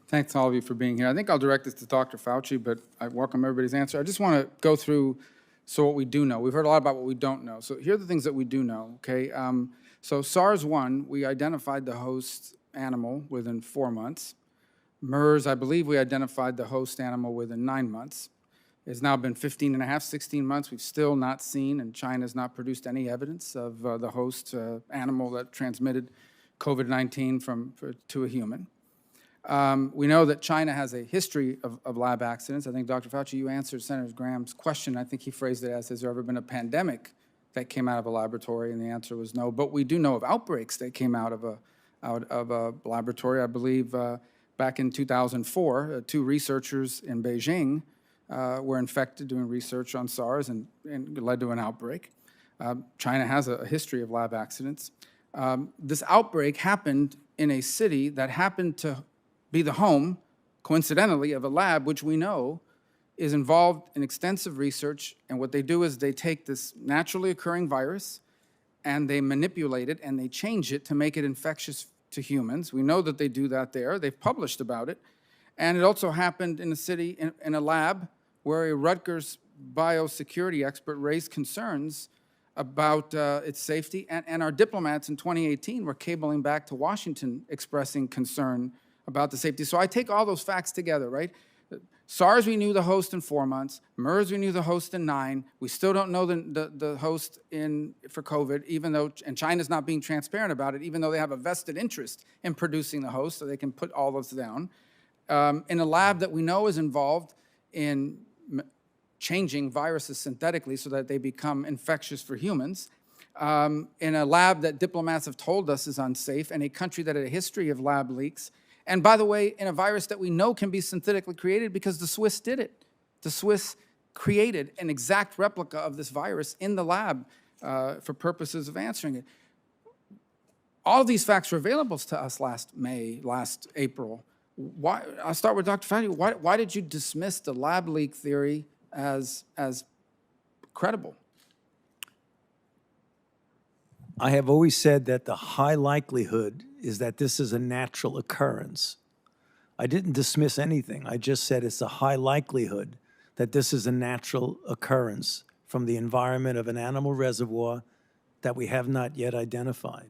Thanks all of you for being here. I think I'll direct this to Dr. Fauci, but I welcome everybody's answer. I just want to go through what we do know. We've heard a lot about what we don't know. So here are the things that we do know, okay? So SARS-1, we identified the host animal within 4 months. MERS, I believe we identified the host animal within 9 months. It's now been 15 and a half, 16 months. We've still not seen, and China's not produced any evidence of the host animal that transmitted COVID-19 to a human. We know that China has a history of lab accidents. I think, Dr. Fauci, you answered Senator Graham's question. I think he phrased it as, has there ever been a pandemic that came out of a laboratory? And the answer was no. But we do know of outbreaks that came out of a laboratory. I believe back in 2004, 2 researchers in Beijing were infected doing research on SARS and led to an outbreak. China has a history of lab accidents. This outbreak happened in a city that happened to be the home, coincidentally, of a lab which we know is involved in extensive research. And what they do is they take this naturally occurring virus and they manipulate it and they change it to make it infectious to humans. We know that they do that there. They've published about it. And it also happened in a city, in a lab, where a Rutgers biosecurity expert raised concerns about its safety. And our diplomats in 2018 were cabling back to Washington expressing concern about the safety. So I take all those facts together, right? SARS, we knew the host in 4 months. MERS, we knew the host in 9. We still don't know the host for COVID, even though, and China's not being transparent about it, even though they have a vested interest in producing the host, so they can put all those down. In a lab that we know is involved in changing viruses synthetically so that they become infectious for humans, in a lab that diplomats have told us is unsafe, and a country that had a history of lab leaks. And by the way, in a virus that we know can be synthetically created because the Swiss did it. The Swiss created an exact replica of this virus in the lab for purposes of answering it. All of these facts were available to us last April. Why? I'll start with Dr. Fauci. Why did you dismiss the lab leak theory as credible? I have always said that the high likelihood is that this is a natural occurrence. I didn't dismiss anything. I just said it's a high likelihood that this is a natural occurrence from the environment of an animal reservoir that we have not yet identified.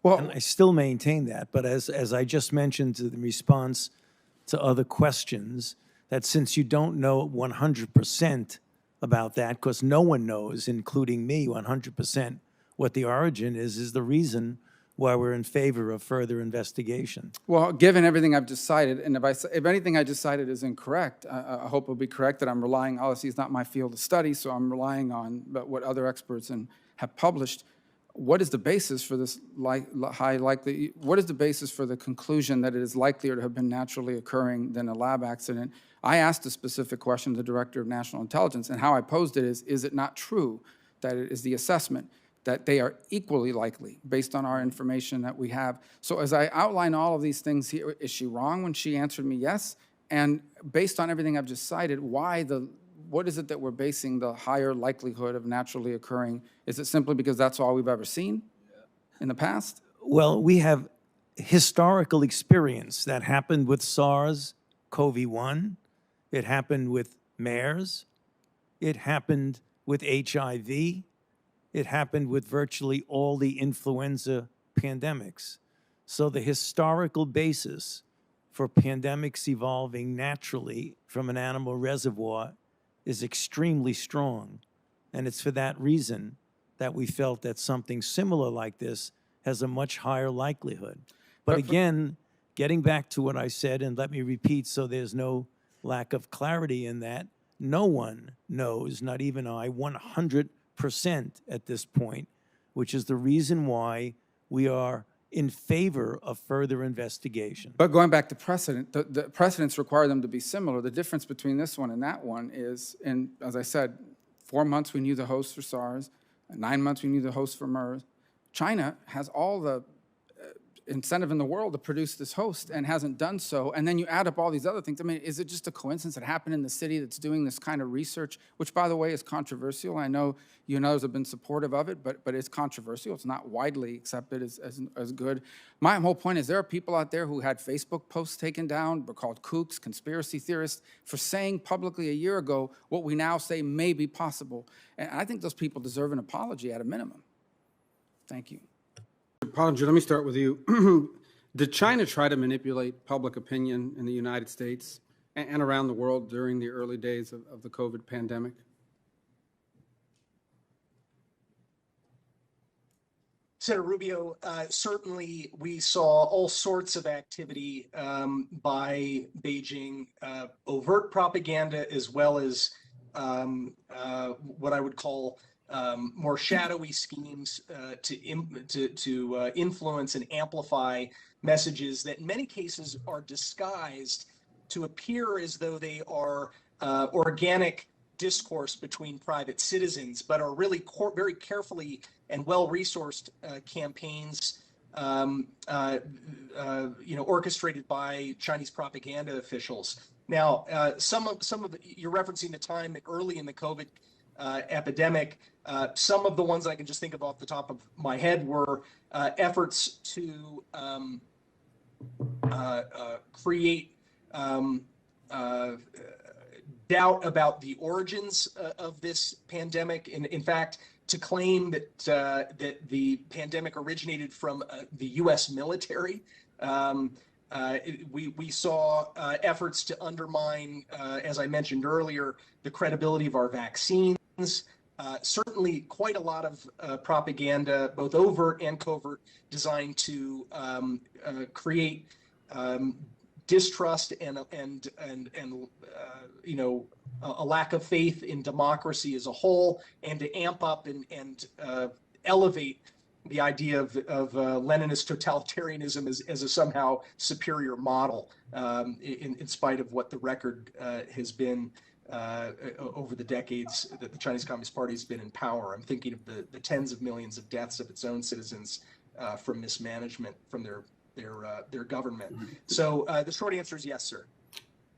Well, and I still maintain that. But as I just mentioned in response to other questions, that since you don't know 100% about that, because no one knows, including me, 100%, what the origin is the reason why we're in favor of further investigation. Well, given everything I've just cited, and if anything I just cited is incorrect, I hope it'll be correct that I'm relying, obviously it's not my field of study, so I'm relying on what other experts have published. What is the basis for this what is the basis for the conclusion that it is likelier to have been naturally occurring than a lab accident? I asked a specific question to the Director of National Intelligence, and how I posed it is it not true that it is the assessment that they are equally likely based on our information that we have? So as I outline all of these things here, is she wrong when she answered me yes? And based on everything I've just cited, what is it that we're basing the higher likelihood of naturally occurring? Is it simply because that's all we've ever seen in the past? Well, we have historical experience that happened with SARS-CoV-1. It happened with MERS. It happened with HIV. It happened with virtually all the influenza pandemics. So the historical basis for pandemics evolving naturally from an animal reservoir is extremely strong. And it's for that reason that we felt that something similar like this has a much higher likelihood. But again, getting back to what I said, and let me repeat so there's no lack of clarity in that, no one knows, not even I, 100% at this point, which is the reason why we are in favor of further investigation. But going back to precedent, the precedents require them to be similar. The difference between this one and that one is, as I said, 4 months we knew the host for SARS, 9 months we knew the host for MERS. China has all the incentive in the world to produce this host and hasn't done so. And then you add up all these other things. I mean, is it just a coincidence that happened in the city that's doing this kind of research, which, by the way, is controversial? I know you and others have been supportive of it, but it's controversial. It's not widely accepted as good. My whole point is there are people out there who had Facebook posts taken down, were called kooks, conspiracy theorists, for saying publicly a year ago what we now say may be possible. And I think those people deserve an apology at a minimum. Thank you. Apology, let me start with you. Did China try to manipulate public opinion in the United States and around the world during the early days of the COVID pandemic? Senator Rubio, certainly we saw all sorts of activity by Beijing, overt propaganda, as well as what I would call more shadowy schemes to influence and amplify messages that in many cases are disguised to appear as though they are organic discourse between private citizens, but are really very carefully and well-resourced campaigns, orchestrated by Chinese propaganda officials. Now, you're referencing the time early in the COVID epidemic. Some of the ones I can just think of off the top of my head were efforts to create doubt about the origins of this pandemic. In fact, to claim that that the pandemic originated from the U.S. military. We saw efforts to undermine, as I mentioned earlier, the credibility of our vaccines. Certainly quite a lot of propaganda, both overt and covert, designed to create distrust and a lack of faith in democracy as a whole, and to amp up and elevate the idea of Leninist totalitarianism as a somehow superior model, in spite of what the record has been over the decades that the Chinese Communist Party has been in power. I'm thinking of the tens of millions of deaths of its own citizens from mismanagement from their government. So the short answer is yes, sir.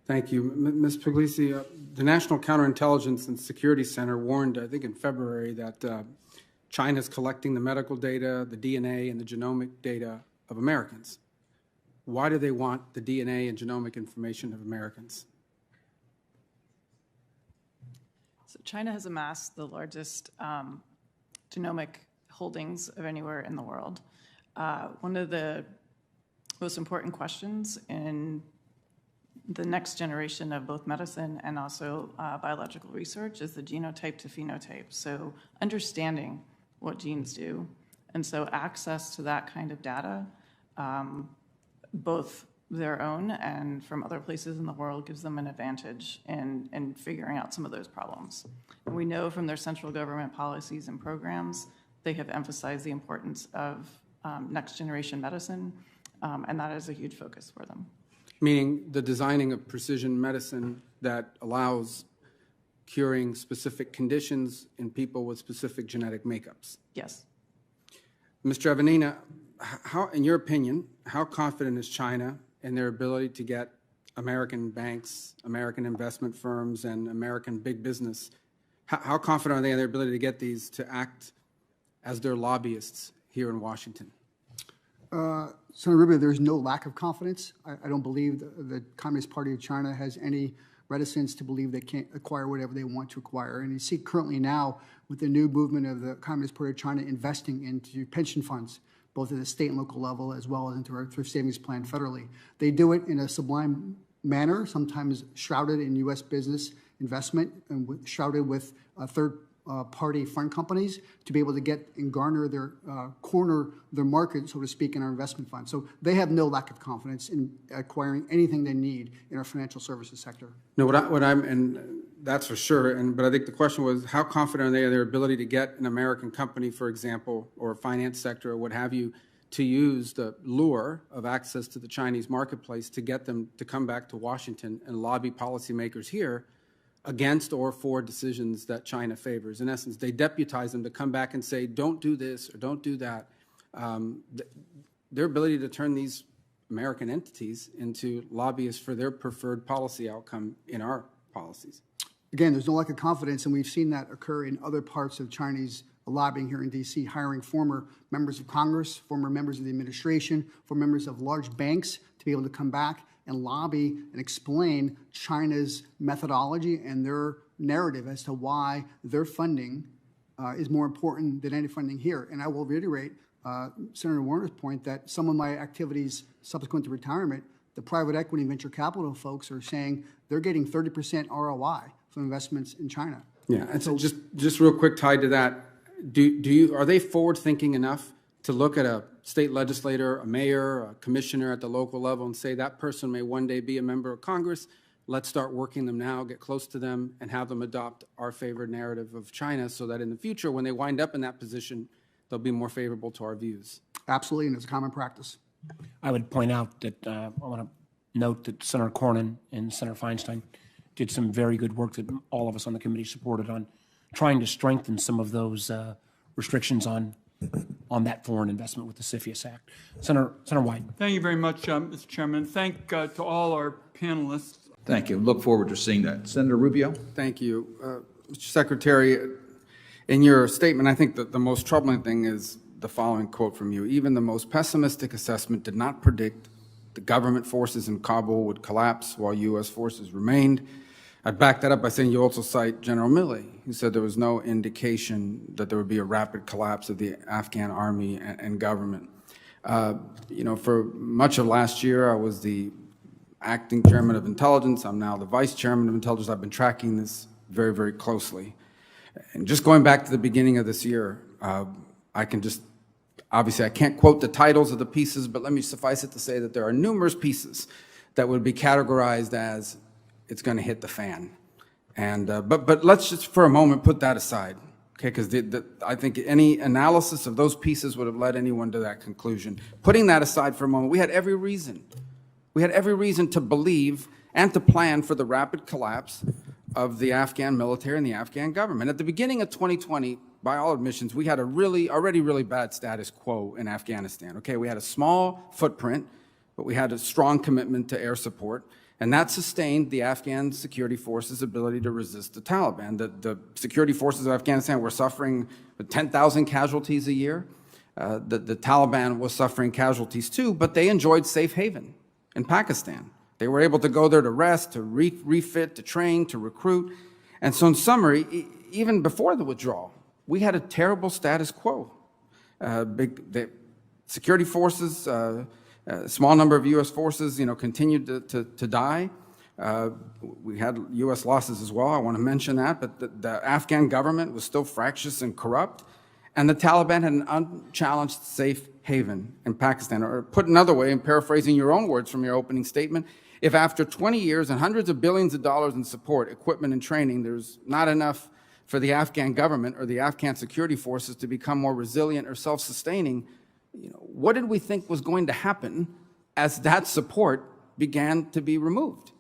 Thank you. Ms. Puglisi, the National Counterintelligence and Security Center warned, I think in February, that China's collecting the medical data, the DNA, and the genomic data of Americans. Why do they want the DNA and genomic information of Americans? So China has amassed the largest genomic holdings of anywhere in the world. One of the most important questions in the next generation of both medicine and also biological research is the genotype to phenotype. So understanding what genes do. And so access to that kind of data, both their own and from other places in the world, gives them an advantage in figuring out some of those problems. And we know from their central government policies and programs, they have emphasized the importance of next generation medicine, and that is a huge focus for them. Meaning the designing of precision medicine that allows curing specific conditions in people with specific genetic makeups. Yes. Mr. Avenina, how, in your opinion, how confident is China in their ability to get American banks, American investment firms, and American big business? How confident are they in their ability to get these to act as their lobbyists here in Washington? Senator Rubio, there's no lack of confidence. I don't believe the Communist Party of China has any reticence to believe they can't acquire whatever they want to acquire. And you see currently now with the new movement of the Communist Party of China investing into pension funds, both at the state and local level, as well as into our thrift savings plan federally. They do it in a sublime manner, sometimes shrouded in U.S. business investment and shrouded with third-party fund companies to be able to get and garner their corner their market, so to speak, in our investment fund. So they have no lack of confidence in acquiring anything they need in our financial services sector. No, and that's for sure. But I think the question was, how confident are they in their ability to get an American company, for example, or a finance sector or what have you, to use the lure of access to the Chinese marketplace to get them to come back to Washington and lobby policymakers here against or for decisions that China favors. In essence, they deputize them to come back and say, don't do this or don't do that. their ability to turn these American entities into lobbyists for their preferred policy outcome in our policies. Again, there's no lack of confidence, and we've seen that occur in other parts of Chinese lobbying here in D.C., hiring former members of Congress, former members of the administration, former members of large banks to be able to come back and lobby and explain China's methodology and their narrative as to why their funding is more important than any funding here. And I will reiterate Senator Warner's point that some of my activities subsequent to retirement, the private equity and venture capital folks are saying they're getting 30% ROI from investments in China. Yeah, and so just real quick tied to that, are they forward thinking enough to look at a state legislator, a mayor, a commissioner at the local level and say that person may one day be a member of Congress? Let's start working them now, get close to them, and have them adopt our favored narrative of China so that in the future, when they wind up in that position, they'll be more favorable to our views. Absolutely, and it's a common practice. I would point out that I want to note that Senator Cornyn and Senator Feinstein did some very good work that all of us on the committee supported on trying to strengthen some of those restrictions on that foreign investment with the CFIUS Act. Senator White. Thank you very much, Mr. Chairman. Thank to all our panelists. Thank you. Look forward to seeing that. Senator Rubio? Thank you. Mr. Secretary, in your statement, I think that the most troubling thing is the following quote from you. Even the most pessimistic assessment did not predict the government forces in Kabul would collapse while U.S. forces remained. I'd back that up by saying you also cite General Milley, who said there was no indication that there would be a rapid collapse of the Afghan army and government. For much of last year, I was the acting chairman of intelligence. I'm now the vice chairman of intelligence. I've been tracking this very, very closely. And just going back to the beginning of this year, obviously I can't quote the titles of the pieces, but let me suffice it to say that there are numerous pieces that would be categorized as it's going to hit the fan. And but let's just for a moment put that aside, okay? Because I think any analysis of those pieces would have led anyone to that conclusion. Putting that aside for a moment, we had every reason to believe and to plan for the rapid collapse of the Afghan military and the Afghan government. At the beginning of 2020, by all admissions, we had already really bad status quo in Afghanistan. Okay, we had a small footprint, but we had a strong commitment to air support. And that sustained the Afghan security forces' ability to resist the Taliban. The security forces of Afghanistan were suffering 10,000 casualties a year. The Taliban was suffering casualties too, but they enjoyed safe haven in Pakistan. They were able to go there to rest, to refit, to train, to recruit. And so in summary, even before the withdrawal, we had a terrible status quo. The security forces, a small number of U.S. forces, continued to die. We had U.S. losses as well. I want to mention that. But the Afghan government was still fractious and corrupt. And the Taliban had an unchallenged safe haven in Pakistan. Or put another way, and paraphrasing your own words from your opening statement, if after 20 years and hundreds of billions of dollars in support, equipment, and training, there's not enough for the Afghan government or the Afghan security forces to become more resilient or self-sustaining, what did we think was going to happen as that support began to be removed?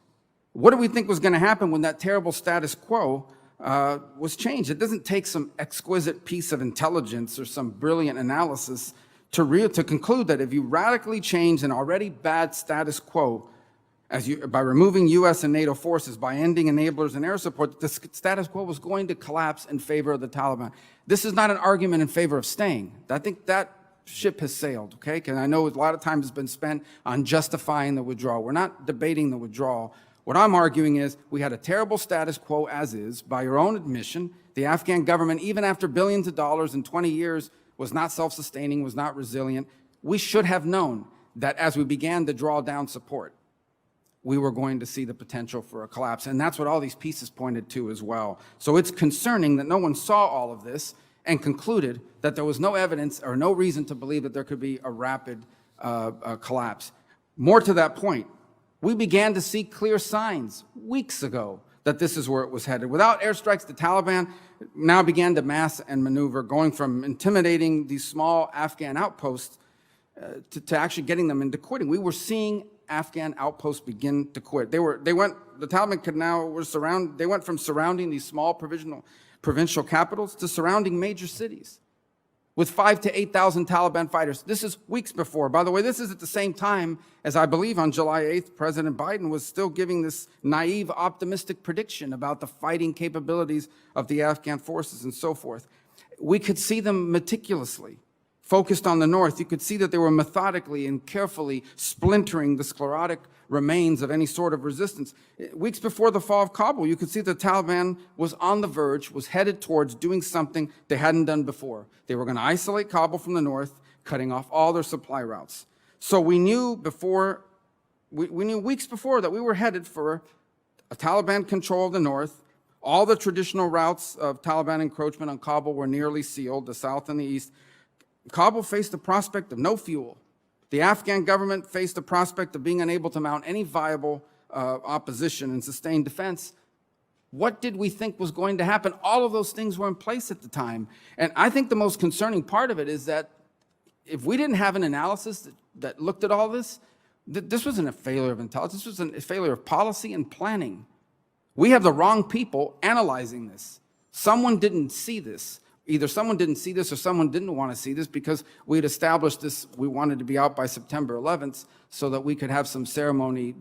What did we think was going to happen when that terrible status quo was changed? It doesn't take some exquisite piece of intelligence or some brilliant analysis to conclude that if you radically change an already bad status quo, by removing U.S. and NATO forces, by ending enablers and air support, the status quo was going to collapse in favor of the Taliban. This is not an argument in favor of staying. I think that ship has sailed, okay? Because I know a lot of time has been spent on justifying the withdrawal. We're not debating the withdrawal. What I'm arguing is we had a terrible status quo as is. By your own admission, the Afghan government, even after billions of dollars in 20 years, was not self-sustaining, was not resilient. We should have known that as we began to draw down support, we were going to see the potential for a collapse. And that's what all these pieces pointed to as well. So it's concerning that no one saw all of this and concluded that there was no evidence or no reason to believe that there could be a rapid collapse. More to that point, we began to see clear signs weeks ago that this is where it was headed. Without airstrikes, the Taliban now began to mass and maneuver, going from intimidating these small Afghan outposts to actually getting them into quitting. We were seeing Afghan outposts begin to quit. The Taliban went from surrounding these small provincial capitals to surrounding major cities. with 5,000 to 8,000 Taliban fighters. This is weeks before. By the way, this is at the same time as I believe on July 8th, President Biden was still giving this naive, optimistic prediction about the fighting capabilities of the Afghan forces and so forth. We could see them meticulously focused on the north. You could see that they were methodically and carefully splintering the sclerotic remains of any sort of resistance. Weeks before the fall of Kabul, you could see the Taliban was on the verge, was headed towards doing something they hadn't done before. They were going to isolate Kabul from the north, cutting off all their supply routes. So we knew before, we knew weeks before that we were headed for a Taliban control of the north. All the traditional routes of Taliban encroachment on Kabul were nearly sealed, the south and the east. Kabul faced the prospect of no fuel. The Afghan government faced the prospect of being unable to mount any viable opposition and sustain defense. What did we think was going to happen? All of those things were in place at the time. And I think the most concerning part of it is that if we didn't have an analysis that looked at all this, this wasn't a failure of intelligence, this was a failure of policy and planning. We have the wrong people analyzing this. Someone didn't see this. Either someone didn't see this or someone didn't want to see this because we had established this, we wanted to be out by September 11th so that we could have some ceremony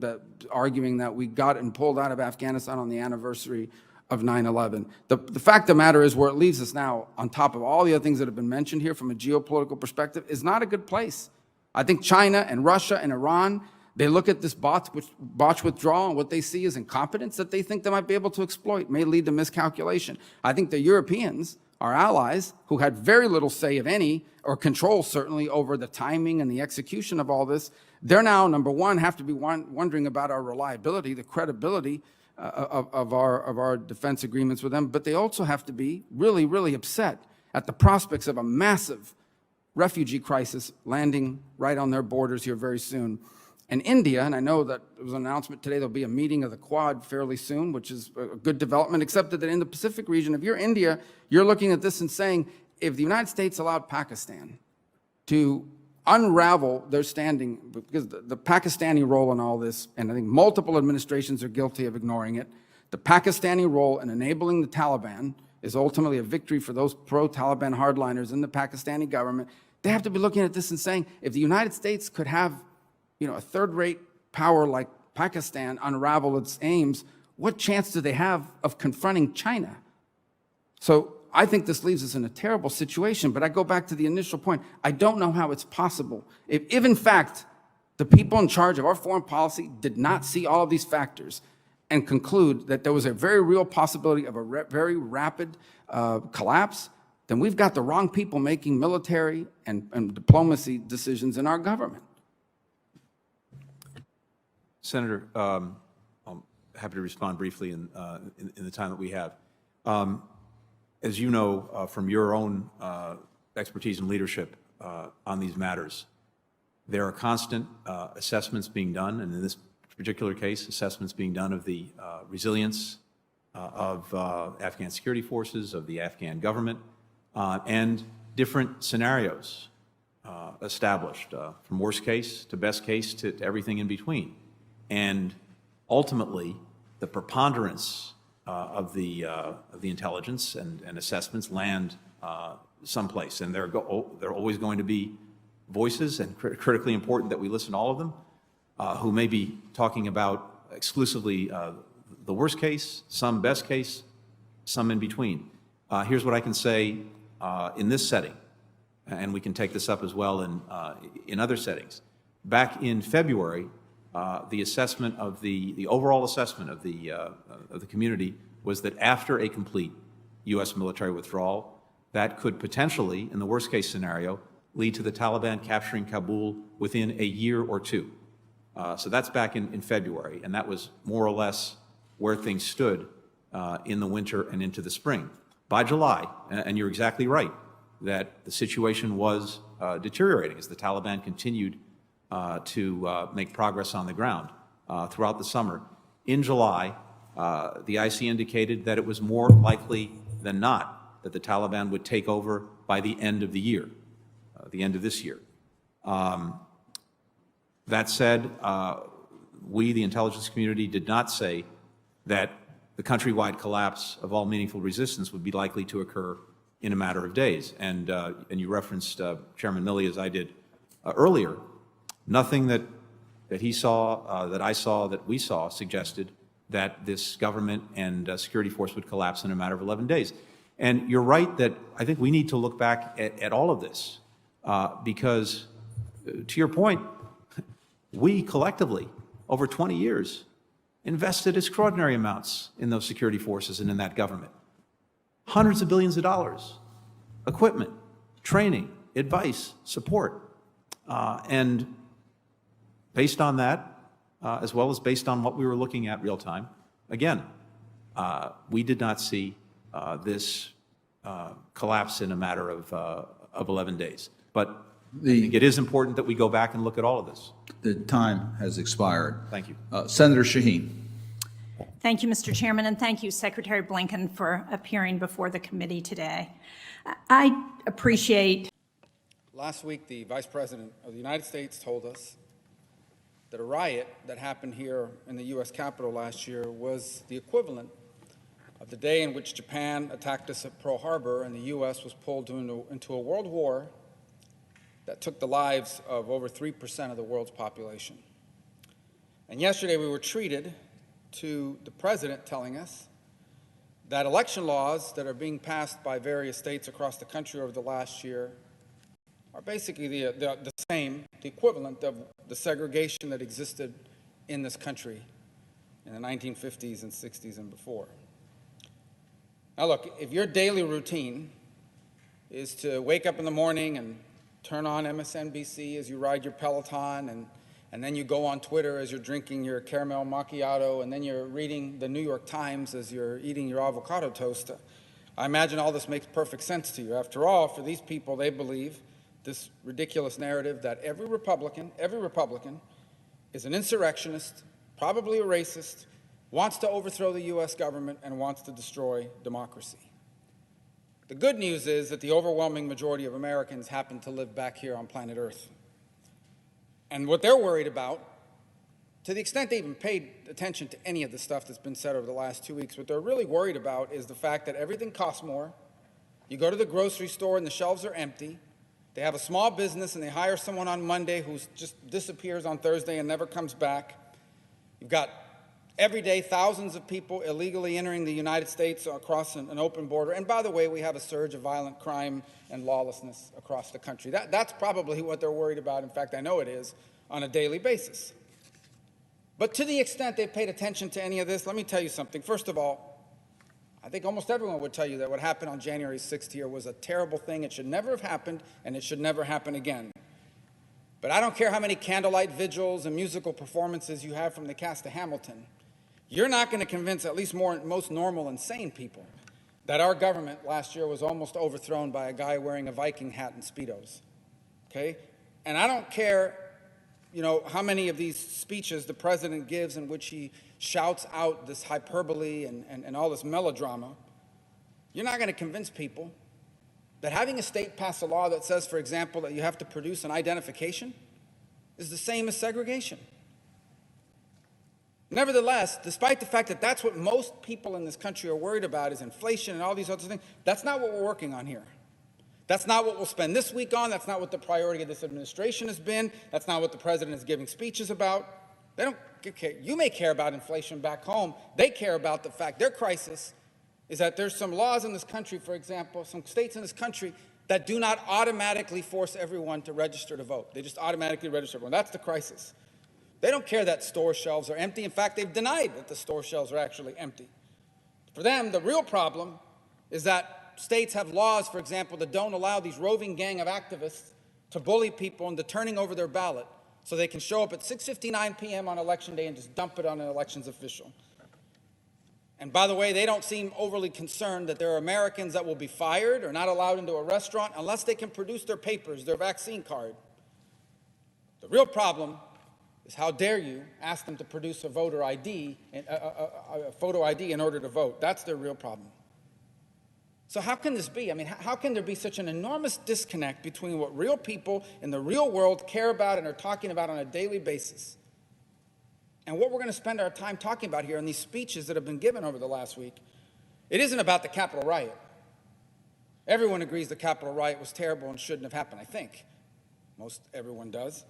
arguing that we got and pulled out of Afghanistan on the anniversary of 9/11. The fact of the matter is where it leaves us now, on top of all the other things that have been mentioned here from a geopolitical perspective, is not a good place. I think China and Russia and Iran, they look at this botched withdrawal and what they see as incompetence that they think they might be able to exploit, may lead to miscalculation. I think the Europeans, our allies, who had very little say, if any, or control certainly over the timing and the execution of all this, they're now, number one, have to be wondering about our reliability, the credibility of our defense agreements with them, but they also have to be really, really upset at the prospects of a massive refugee crisis landing right on their borders here very soon. And India, and I know that there was an announcement today, there'll be a meeting of the Quad fairly soon, which is a good development, except that in the Pacific region, if you're India, you're looking at this and saying, if the United States allowed Pakistan to unravel their standing, because the Pakistani role in all this, and I think multiple administrations are guilty of ignoring it, the Pakistani role in enabling the Taliban is ultimately a victory for those pro-Taliban hardliners in the Pakistani government. They have to be looking at this and saying, if the United States could have a third-rate power like Pakistan unravel its aims, what chance do they have of confronting China? So I think this leaves us in a terrible situation, but I go back to the initial point. I don't know how it's possible. If in fact, the people in charge of our foreign policy did not see all of these factors and conclude that there was a very real possibility of a very rapid collapse, then we've got the wrong people making military and diplomacy decisions in our government. Senator, I'm happy to respond briefly in the time that we have. As you know from your own expertise and leadership on these matters, there are constant assessments being done, and in this particular case, assessments being done of the resilience of Afghan security forces, of the Afghan government, and different scenarios established, from worst case to best case to everything in between. And ultimately, the preponderance of the intelligence and assessments land someplace, and there are always going to be voices, and critically important that we listen to all of them, who may be talking about exclusively the worst case, some best case, some in between. Here's what I can say in this setting, and we can take this up as well in other settings. Back in February, the assessment of the overall assessment of the community was that after a complete U.S. military withdrawal, that could potentially, in the worst case scenario, lead to the Taliban capturing Kabul within a year or two. So that's back in February, and that was more or less where things stood in the winter and into the spring. By July, and you're exactly right, that the situation was deteriorating as the Taliban continued to make progress on the ground throughout the summer. In July, the IC indicated that it was more likely than not that the Taliban would take over by the end of the year, the end of this year. That said, we, the intelligence community, did not say that the countrywide collapse of all meaningful resistance would be likely to occur in a matter of days. And you referenced Chairman Milley, as I did earlier. Nothing that he saw, that I saw, that we saw suggested that this government and security force would collapse in a matter of 11 days. And you're right that I think we need to look back at all of this because, to your point, we collectively, over 20 years, invested extraordinary amounts in those security forces and in that government. Hundreds of billions of dollars, equipment, training, advice, support. And based on that, as well as based on what we were looking at real time, again, we did not see this collapse in a matter of 11 days. But I think it is important that we go back and look at all of this. The time has expired. Thank you. Senator Shaheen. Thank you, Mr. Chairman, and thank you, Secretary Blinken, for appearing before the committee today. I appreciate. Last week, the Vice President of the United States told us that a riot that happened here in the U.S. Capitol last year was the equivalent of the day in which Japan attacked us at Pearl Harbor and the U.S. was pulled into a world war that took the lives of over 3% of the world's population. And yesterday we were treated to the President telling us that election laws that are being passed by various states across the country over the last year are basically the same, the equivalent of the segregation that existed in this country in the 1950s and 60s and before. Now look, if your daily routine is to wake up in the morning and turn on MSNBC as you ride your Peloton, and then you go on Twitter as you're drinking your caramel macchiato, and then you're reading the New York Times as you're eating your avocado toast, I imagine all this makes perfect sense to you. After all, for these people, they believe this ridiculous narrative that every Republican is an insurrectionist, probably a racist, wants to overthrow the U.S. government, and wants to destroy democracy. The good news is that the overwhelming majority of Americans happen to live back here on planet Earth. And what they're worried about, to the extent they even paid attention to any of the stuff that's been said over the last 2 weeks, what they're really worried about is the fact that everything costs more. You go to the grocery store and the shelves are empty. They have a small business and they hire someone on Monday who just disappears on Thursday and never comes back. You've got every day thousands of people illegally entering the United States across an open border. And by the way, we have a surge of violent crime and lawlessness across the country. That's probably what they're worried about. In fact, I know it is on a daily basis. But to the extent they've paid attention to any of this, let me tell you something. First of all, I think almost everyone would tell you that what happened on January 6th here was a terrible thing. It should never have happened, and it should never happen again. But I don't care how many candlelight vigils and musical performances you have from the cast of Hamilton. You're not going to convince at least most normal and sane people that our government last year was almost overthrown by a guy wearing a Viking hat and Speedos, okay? And I don't care, how many of these speeches the president gives in which he shouts out this hyperbole and all this melodrama. You're not going to convince people that having a state pass a law that says, for example, that you have to produce an identification is the same as segregation. Nevertheless, despite the fact that that's what most people in this country are worried about is inflation and all these other things, that's not what we're working on here. That's not what we'll spend this week on. That's not what the priority of this administration has been. That's not what the president is giving speeches about. They don't care. You may care about inflation back home. They care about the fact their crisis is that there's some laws in this country, for example, some states in this country that do not automatically force everyone to register to vote. They just automatically register everyone. That's the crisis. They don't care that store shelves are empty. In fact, they've denied that the store shelves are actually empty. For them, the real problem is that states have laws, for example, that don't allow these roving gang of activists to bully people into turning over their ballot so they can show up at 6:59 p.m. on Election Day and just dump it on an elections official. And by the way, they don't seem overly concerned that there are Americans that will be fired or not allowed into a restaurant unless they can produce their papers, their vaccine card. The real problem is how dare you ask them to produce a voter ID, a photo ID in order to vote. That's their real problem. So how can this be? I mean, how can there be such an enormous disconnect between what real people in the real world care about and are talking about on a daily basis and what we're going to spend our time talking about here in these speeches that have been given over the last week? It isn't about the Capitol riot. Everyone agrees the Capitol riot was terrible and shouldn't have happened, I think. Most everyone does.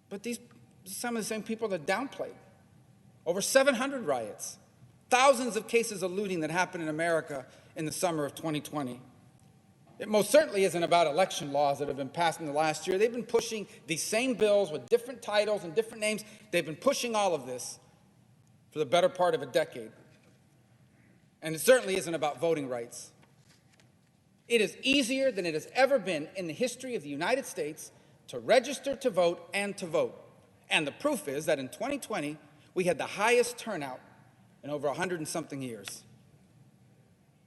But these are some of the same people that downplayed. Over 700 riots, thousands of cases of looting that happened in America in the summer of 2020. It most certainly isn't about election laws that have been passed in the last year. They've been pushing these same bills with different titles and different names. They've been pushing all of this for the better part of a decade. And it certainly isn't about voting rights. It is easier than it has ever been in the history of the United States to register to vote and to vote. And the proof is that in 2020, we had the highest turnout in over 100 and something years.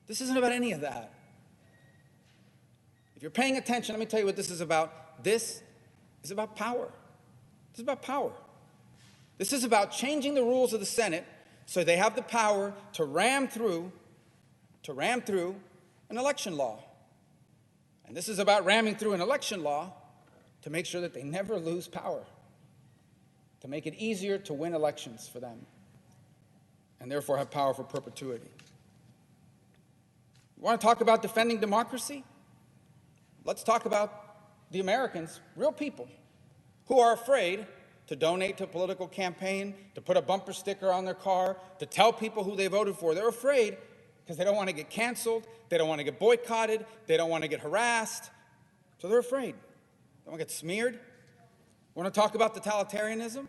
This isn't about any of that. If you're paying attention, let me tell you what this is about. This is about power. This is about power. This is about changing the rules of the Senate so they have the power to ram through an election law. And this is about ramming through an election law to make sure that they never lose power, to make it easier to win elections for them, and therefore have power for perpetuity. You want to talk about defending democracy? Let's talk about the Americans, real people, who are afraid to donate to a political campaign, to put a bumper sticker on their car, to tell people who they voted for. They're afraid because they don't want to get canceled, they don't want to get boycotted, they don't want to get harassed, so they're afraid. They don't want to get smeared. Want to talk about totalitarianism?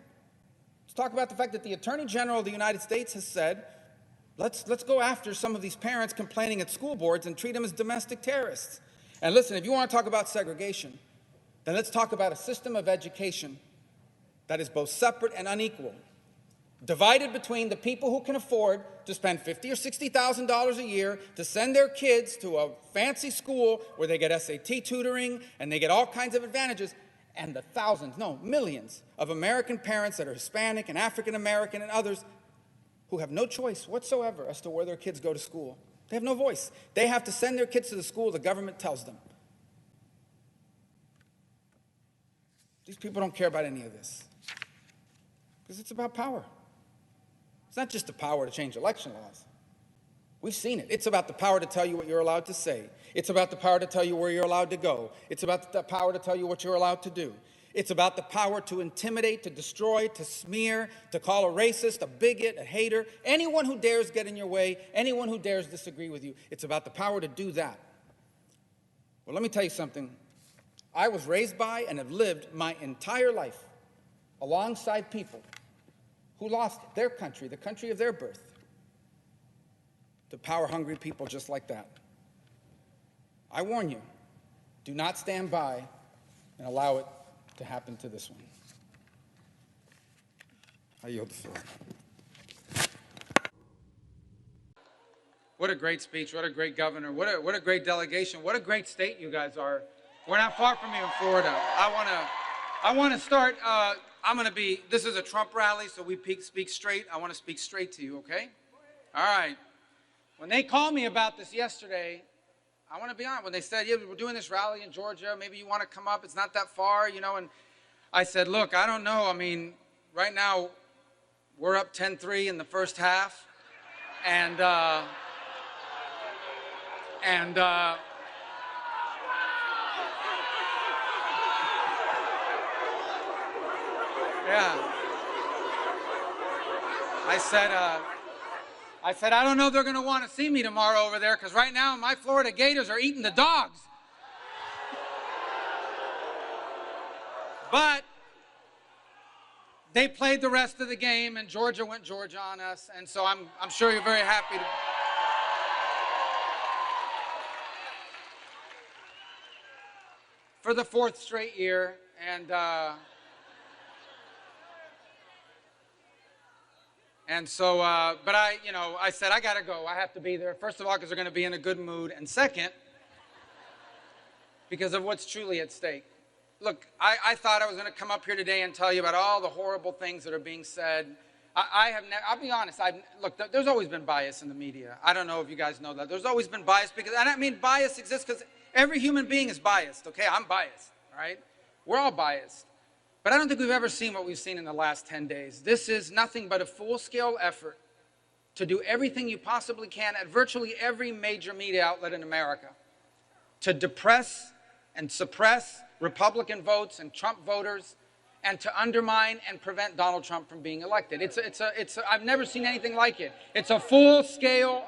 Let's talk about the fact that the Attorney General of the United States has said, let's go after some of these parents complaining at school boards and treat them as domestic terrorists. And listen, if you want to talk about segregation, then let's talk about a system of education that is both separate and unequal, divided between the people who can afford to spend $50,000 or $60,000 a year to send their kids to a fancy school where they get SAT tutoring and they get all kinds of advantages, and the thousands, no, millions of American parents that are Hispanic and African American and others who have no choice whatsoever as to where their kids go to school. They have no voice. They have to send their kids to the school the government tells them. These people don't care about any of this because it's about power. It's not just the power to change election laws. We've seen it. It's about the power to tell you what you're allowed to say. It's about the power to tell you where you're allowed to go. It's about the power to tell you what you're allowed to do. It's about the power to intimidate, to destroy, to smear, to call a racist, a bigot, a hater, anyone who dares get in your way, anyone who dares disagree with you. It's about the power to do that. Well, let me tell you something. I was raised by and have lived my entire life alongside people who lost their country, the country of their birth, to power-hungry people just like that. I warn you, do not stand by and allow it to happen to this one. I yield the floor. What a great speech, what a great governor, what a great delegation, what a great state you guys are. We're not far from you in Florida. I want to start, this is a Trump rally, so we speak straight. I want to speak straight to you, okay? All right. When they called me about this yesterday, I want to be honest, when they said, yeah, we're doing this rally in Georgia, maybe you want to come up, it's not that far, you know, and I said, look, I don't know, I mean, right now, we're up 10-3 in the first half, and yeah, I said, I don't know if they're going to want to see me tomorrow over there, because right now my Florida Gators are eating the dogs. But they played the rest of the game, and Georgia went Georgia on us, and so I'm sure you're very happy to. For the fourth straight year, and so, but I said, I got to go. I have to be there. First of all, because they're going to be in a good mood. And second, because of what's truly at stake. Look, I thought I was going to come up here today and tell you about all the horrible things that are being said. I'll be honest. Look, there's always been bias in the media. I don't know if you guys know that. There's always been bias because, and I mean bias exists because every human being is biased, okay? I'm biased, all right? We're all biased. But I don't think we've ever seen what we've seen in the last 10 days. This is nothing but a full-scale effort to do everything you possibly can at virtually every major media outlet in America to depress and suppress Republican votes and Trump voters and to undermine and prevent Donald Trump from being elected. I've never seen anything like it. It's a full-scale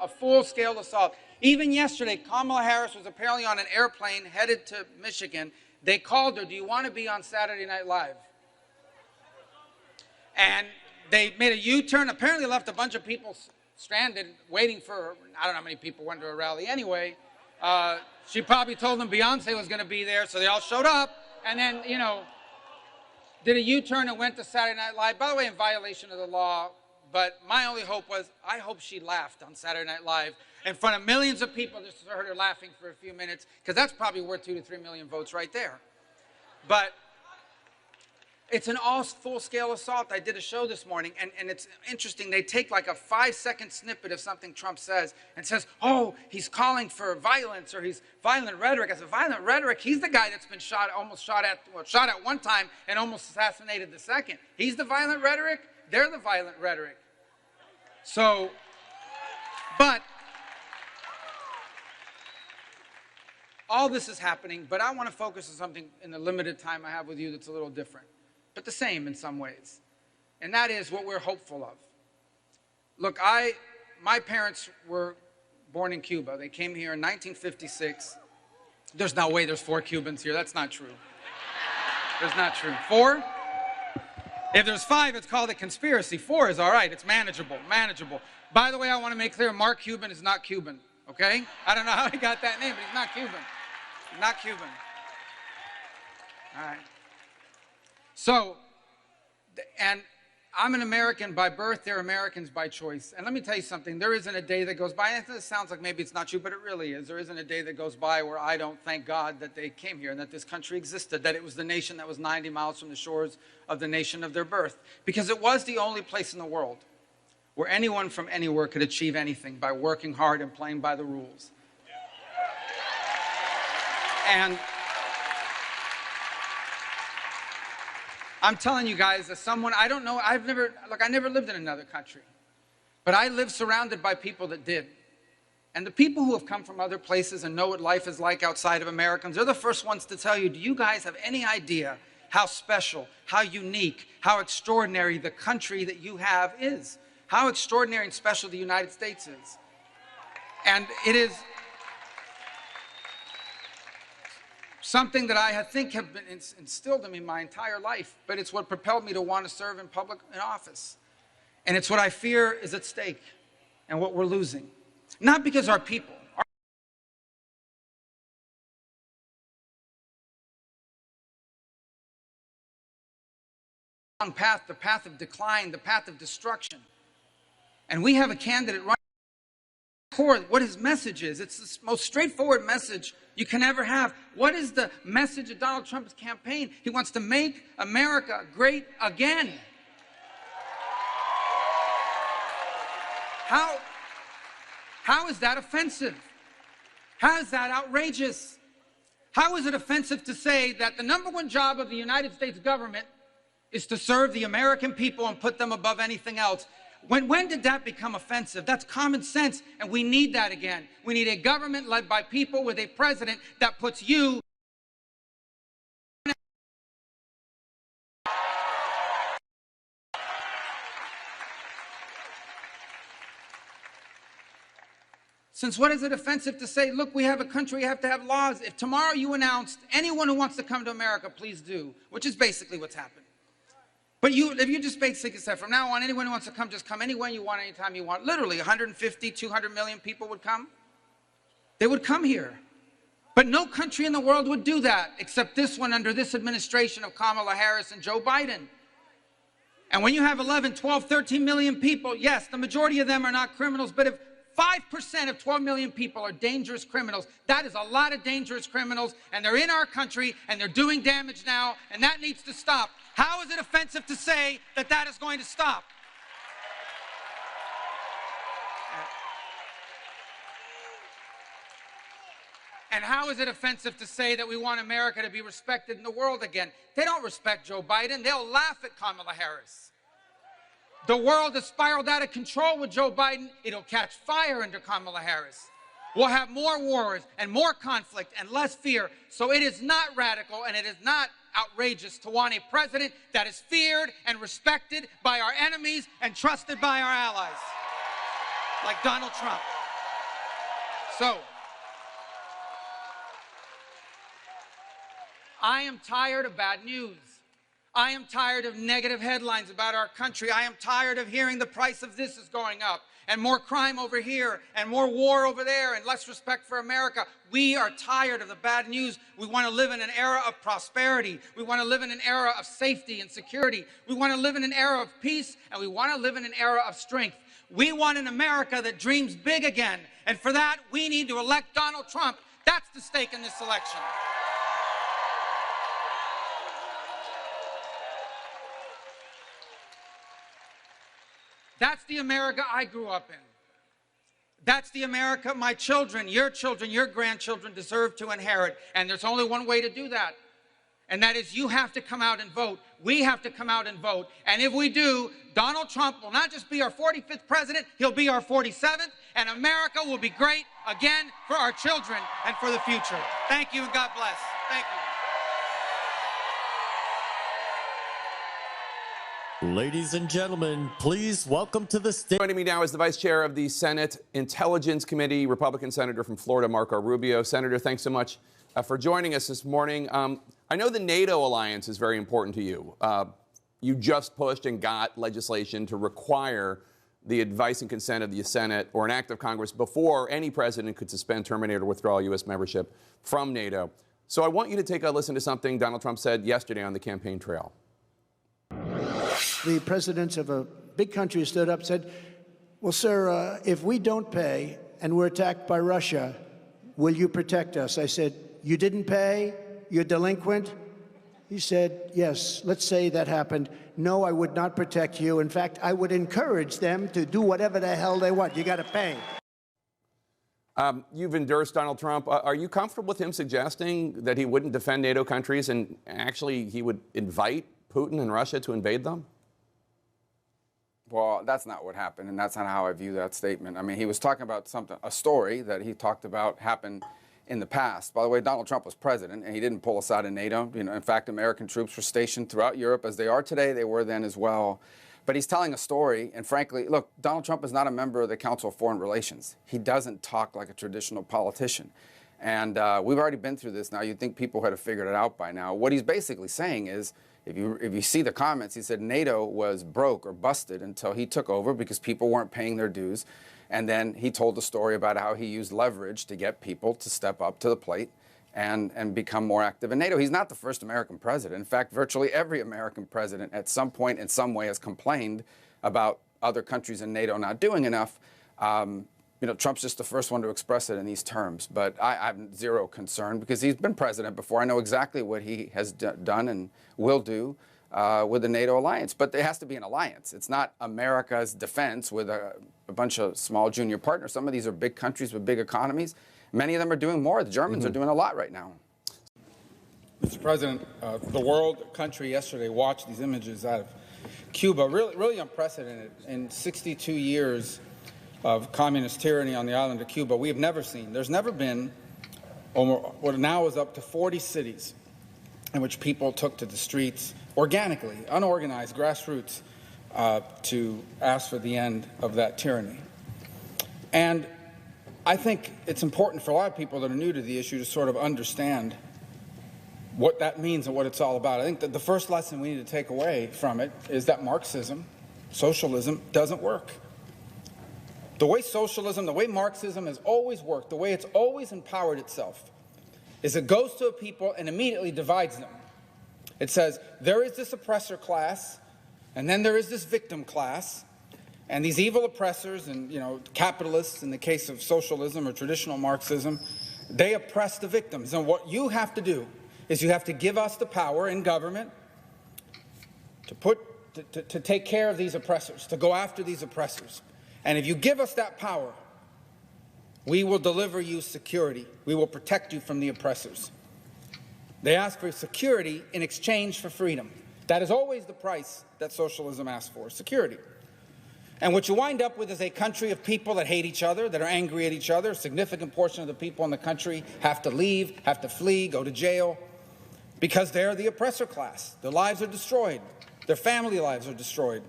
assault. Even yesterday, Kamala Harris was apparently on an airplane headed to Michigan. They called her, do you want to be on Saturday Night Live? And they made a U-turn, apparently left a bunch of people stranded waiting for her. I don't know how many people went to a rally anyway. She probably told them Beyonce was going to be there, so they all showed up. And then, you know, did a U-turn and went to Saturday Night Live, by the way, in violation of the law. But my only hope was, I hope she laughed on Saturday Night Live in front of millions of people just to heard her laughing for a few minutes, because that's probably worth 2 to 3 million votes right there. But it's an full-scale assault. I did a show this morning, and it's interesting. They take like a 5-second snippet of something Trump says and says, oh, he's calling for violence or he's violent rhetoric. I said, violent rhetoric? He's the guy that's been shot at one time and almost assassinated the second. He's the violent rhetoric? They're the violent rhetoric. So, but all this is happening, but I want to focus on something in the limited time I have with you that's a little different, but the same in some ways. And that is what we're hopeful of. Look, my parents were born in Cuba. They came here in 1956. There's no way there's 4 Cubans here. That's not true. There's not true. 4? If there's 5, it's called a conspiracy. 4 is all right. It's manageable, manageable. By the way, I want to make clear, Mark Cuban is not Cuban, okay? I don't know how he got that name, but he's not Cuban. He's not Cuban. All right. So, and I'm an American by birth, they're Americans by choice. And let me tell you something, there isn't a day that goes by, and it sounds like maybe it's not true, but it really is. There isn't a day that goes by where I don't thank God that they came here and that this country existed, that it was the nation that was 90 miles from the shores of the nation of their birth. Because it was the only place in the world where anyone from anywhere could achieve anything by working hard and playing by the rules. And I'm telling you guys, as someone, I don't know, I never lived in another country, but I lived surrounded by people that did. And the people who have come from other places and know what life is like outside of Americans, they're the first ones to tell you, do you guys have any idea how special, how unique, how extraordinary the country that you have is? How extraordinary and special the United States is. And it is something that I think have been instilled in me my entire life, but it's what propelled me to want to serve in public office. And it's what I fear is at stake and what we're losing. Not because our people, the path of decline, the path of destruction. And we have a candidate right now. What his message is. It's the most straightforward message you can ever have. What is the message of Donald Trump's campaign? He wants to make America great again. How is that offensive? How is that outrageous? How is it offensive to say that the #1 job of the United States government is to serve the American people and put them above anything else? When did that become offensive? That's common sense, and we need that again. We need a government led by people with a president that puts you. Since what is it offensive to say, look, we have a country, we have to have laws. If tomorrow you announced anyone who wants to come to America, please do, which is basically what's happened. But if you just basically said, from now on, anyone who wants to come, just come anywhere you want, anytime you want. Literally, 150, 200 million people would come. They would come here. But no country in the world would do that, except this one under this administration of Kamala Harris and Joe Biden. And when you have 11, 12, 13 million people, yes, the majority of them are not criminals, but if 5% of 12 million people are dangerous criminals, that is a lot of dangerous criminals, and they're in our country, and they're doing damage now, and that needs to stop. How is it offensive to say that that is going to stop? And how is it offensive to say that we want America to be respected in the world again? They don't respect Joe Biden. They'll laugh at Kamala Harris. The world has spiraled out of control with Joe Biden. It'll catch fire under Kamala Harris. We'll have more wars and more conflict and less fear. So it is not radical and it is not outrageous to want a president that is feared and respected by our enemies and trusted by our allies, like Donald Trump. So, I am tired of bad news. I am tired of negative headlines about our country. I am tired of hearing the price of this is going up, and more crime over here, and more war over there, and less respect for America. We are tired of the bad news. We want to live in an era of prosperity. We want to live in an era of safety and security. We want to live in an era of peace, and we want to live in an era of strength. We want an America that dreams big again, and for that, we need to elect Donald Trump. That's the stake in this election. That's the America I grew up in. That's the America my children, your grandchildren deserve to inherit. And there's only one way to do that. And that is you have to come out and vote. We have to come out and vote. And if we do, Donald Trump will not just be our 45th president, he'll be our 47th. And America will be great again for our children and for the future. Thank you and God bless. Thank you. Ladies and gentlemen, please welcome to the stage. Joining me now is the Vice Chair of the Senate Intelligence Committee, Republican Senator from Florida, Rubio. Senator, thanks so much for joining us this morning. I know the NATO alliance is very important to you. You just pushed and got legislation to require the advice and consent of the Senate or an act of Congress before any president could suspend, terminate, or withdraw U.S. membership from NATO. So I want you to take a listen to something Donald Trump said yesterday on the campaign trail. The presidents of a big country stood up and said, well, sir, if we don't pay and we're attacked by Russia, will you protect us? I said, you didn't pay? You're delinquent? He said, yes, let's say that happened. No, I would not protect you. In fact, I would encourage them to do whatever the hell they want. You got to pay. You've endorsed Donald Trump. Are you comfortable with him suggesting that he wouldn't defend NATO countries and actually he would invite Putin and Russia to invade them? Well, that's not what happened, and that's not how I view that statement. I mean, he was talking about a story that he talked about happened in the past. By the way, Donald Trump was president, and he didn't pull us out of NATO. You know, in fact, American troops were stationed throughout Europe as they are today. They were then as well. But he's telling a story, and frankly, look, Donald Trump is not a member of the Council of Foreign Relations. He doesn't talk like a traditional politician. And we've already been through this now. You'd think people had figured it out by now. What he's basically saying is, if you see the comments, he said NATO was broke or busted until he took over because people weren't paying their dues. And then he told the story about how he used leverage to get people to step up to the plate and become more active in NATO. He's not the first American president. In fact, virtually every American president at some point in some way has complained about other countries in NATO not doing enough. You know, Trump's just the first one to express it in these terms. But I have zero concern because he's been president before. I know exactly what he has done and will do with the NATO alliance. But there has to be an alliance. It's not America's defense with a bunch of small junior partners. Some of these are big countries with big economies. Many of them are doing more. The Germans are doing a lot right now. Mr. President, the world country yesterday watched these images out of Cuba. Really unprecedented. In 62 years of communist tyranny on the island of Cuba, we have never seen. There's never been what now is up to 40 cities in which people took to the streets organically, unorganized, grassroots, to ask for the end of that tyranny. And I think it's important for a lot of people that are new to the issue to sort of understand what that means and what it's all about. I think that the first lesson we need to take away from it is that Marxism, socialism, doesn't work. The way socialism, the way Marxism has always worked, the way it's always empowered itself, is it goes to a people and immediately divides them. It says, there is this oppressor class, and then there is this victim class, and these evil oppressors and, you know, capitalists in the case of socialism or traditional Marxism, they oppress the victims. And what you have to do is you have to give us the power in government to take care of these oppressors, to go after these oppressors. And if you give us that power, we will deliver you security. We will protect you from the oppressors. They ask for security in exchange for freedom. That is always the price that socialism asks for, security. And what you wind up with is a country of people that hate each other, that are angry at each other. A significant portion of the people in the country have to leave, have to flee, go to jail, because they're the oppressor class. Their lives are destroyed. Their family lives are destroyed.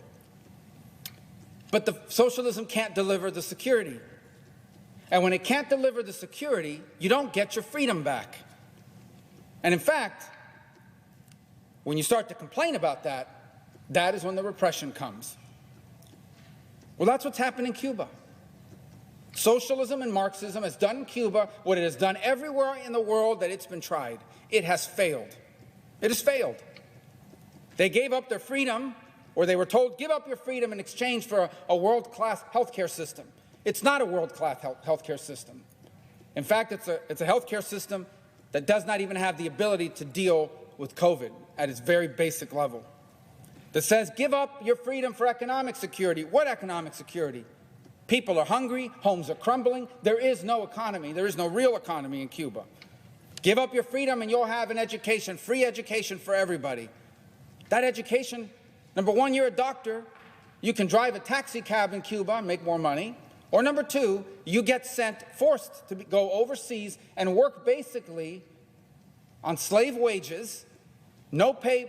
But the socialism can't deliver the security. And when it can't deliver the security, you don't get your freedom back. And in fact, when you start to complain about that, that is when the repression comes. Well, that's what's happened in Cuba. Socialism and Marxism has done in Cuba what it has done everywhere in the world that it's been tried. It has failed. It has failed. They gave up their freedom, or they were told, give up your freedom in exchange for a world-class healthcare system. It's not a world-class healthcare system. In fact, it's a healthcare system that does not even have the ability to deal with COVID at its very basic level. That says, give up your freedom for economic security. What economic security? People are hungry, homes are crumbling. There is no economy. There is no real economy in Cuba. Give up your freedom and you'll have an education, free education for everybody. That education, number one, you're a doctor. You can drive a taxi cab in Cuba and make more money. Or number two, you get forced to go overseas and work basically on slave wages. No pay,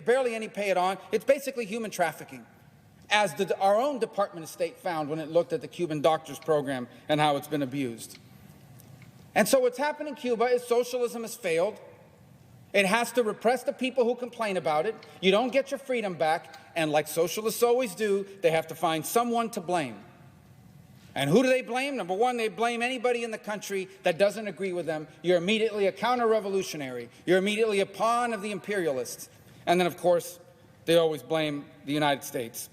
barely any pay at all. It's basically human trafficking, as our own Department of State found when it looked at the Cuban doctors program and how it's been abused. And so what's happened in Cuba is socialism has failed. It has to repress the people who complain about it. You don't get your freedom back, and like socialists always do, they have to find someone to blame. And who do they blame? Number one, they blame anybody in the country that doesn't agree with them. You're immediately a counter-revolutionary. You're immediately a pawn of the imperialists. And then, of course, they always blame the United States.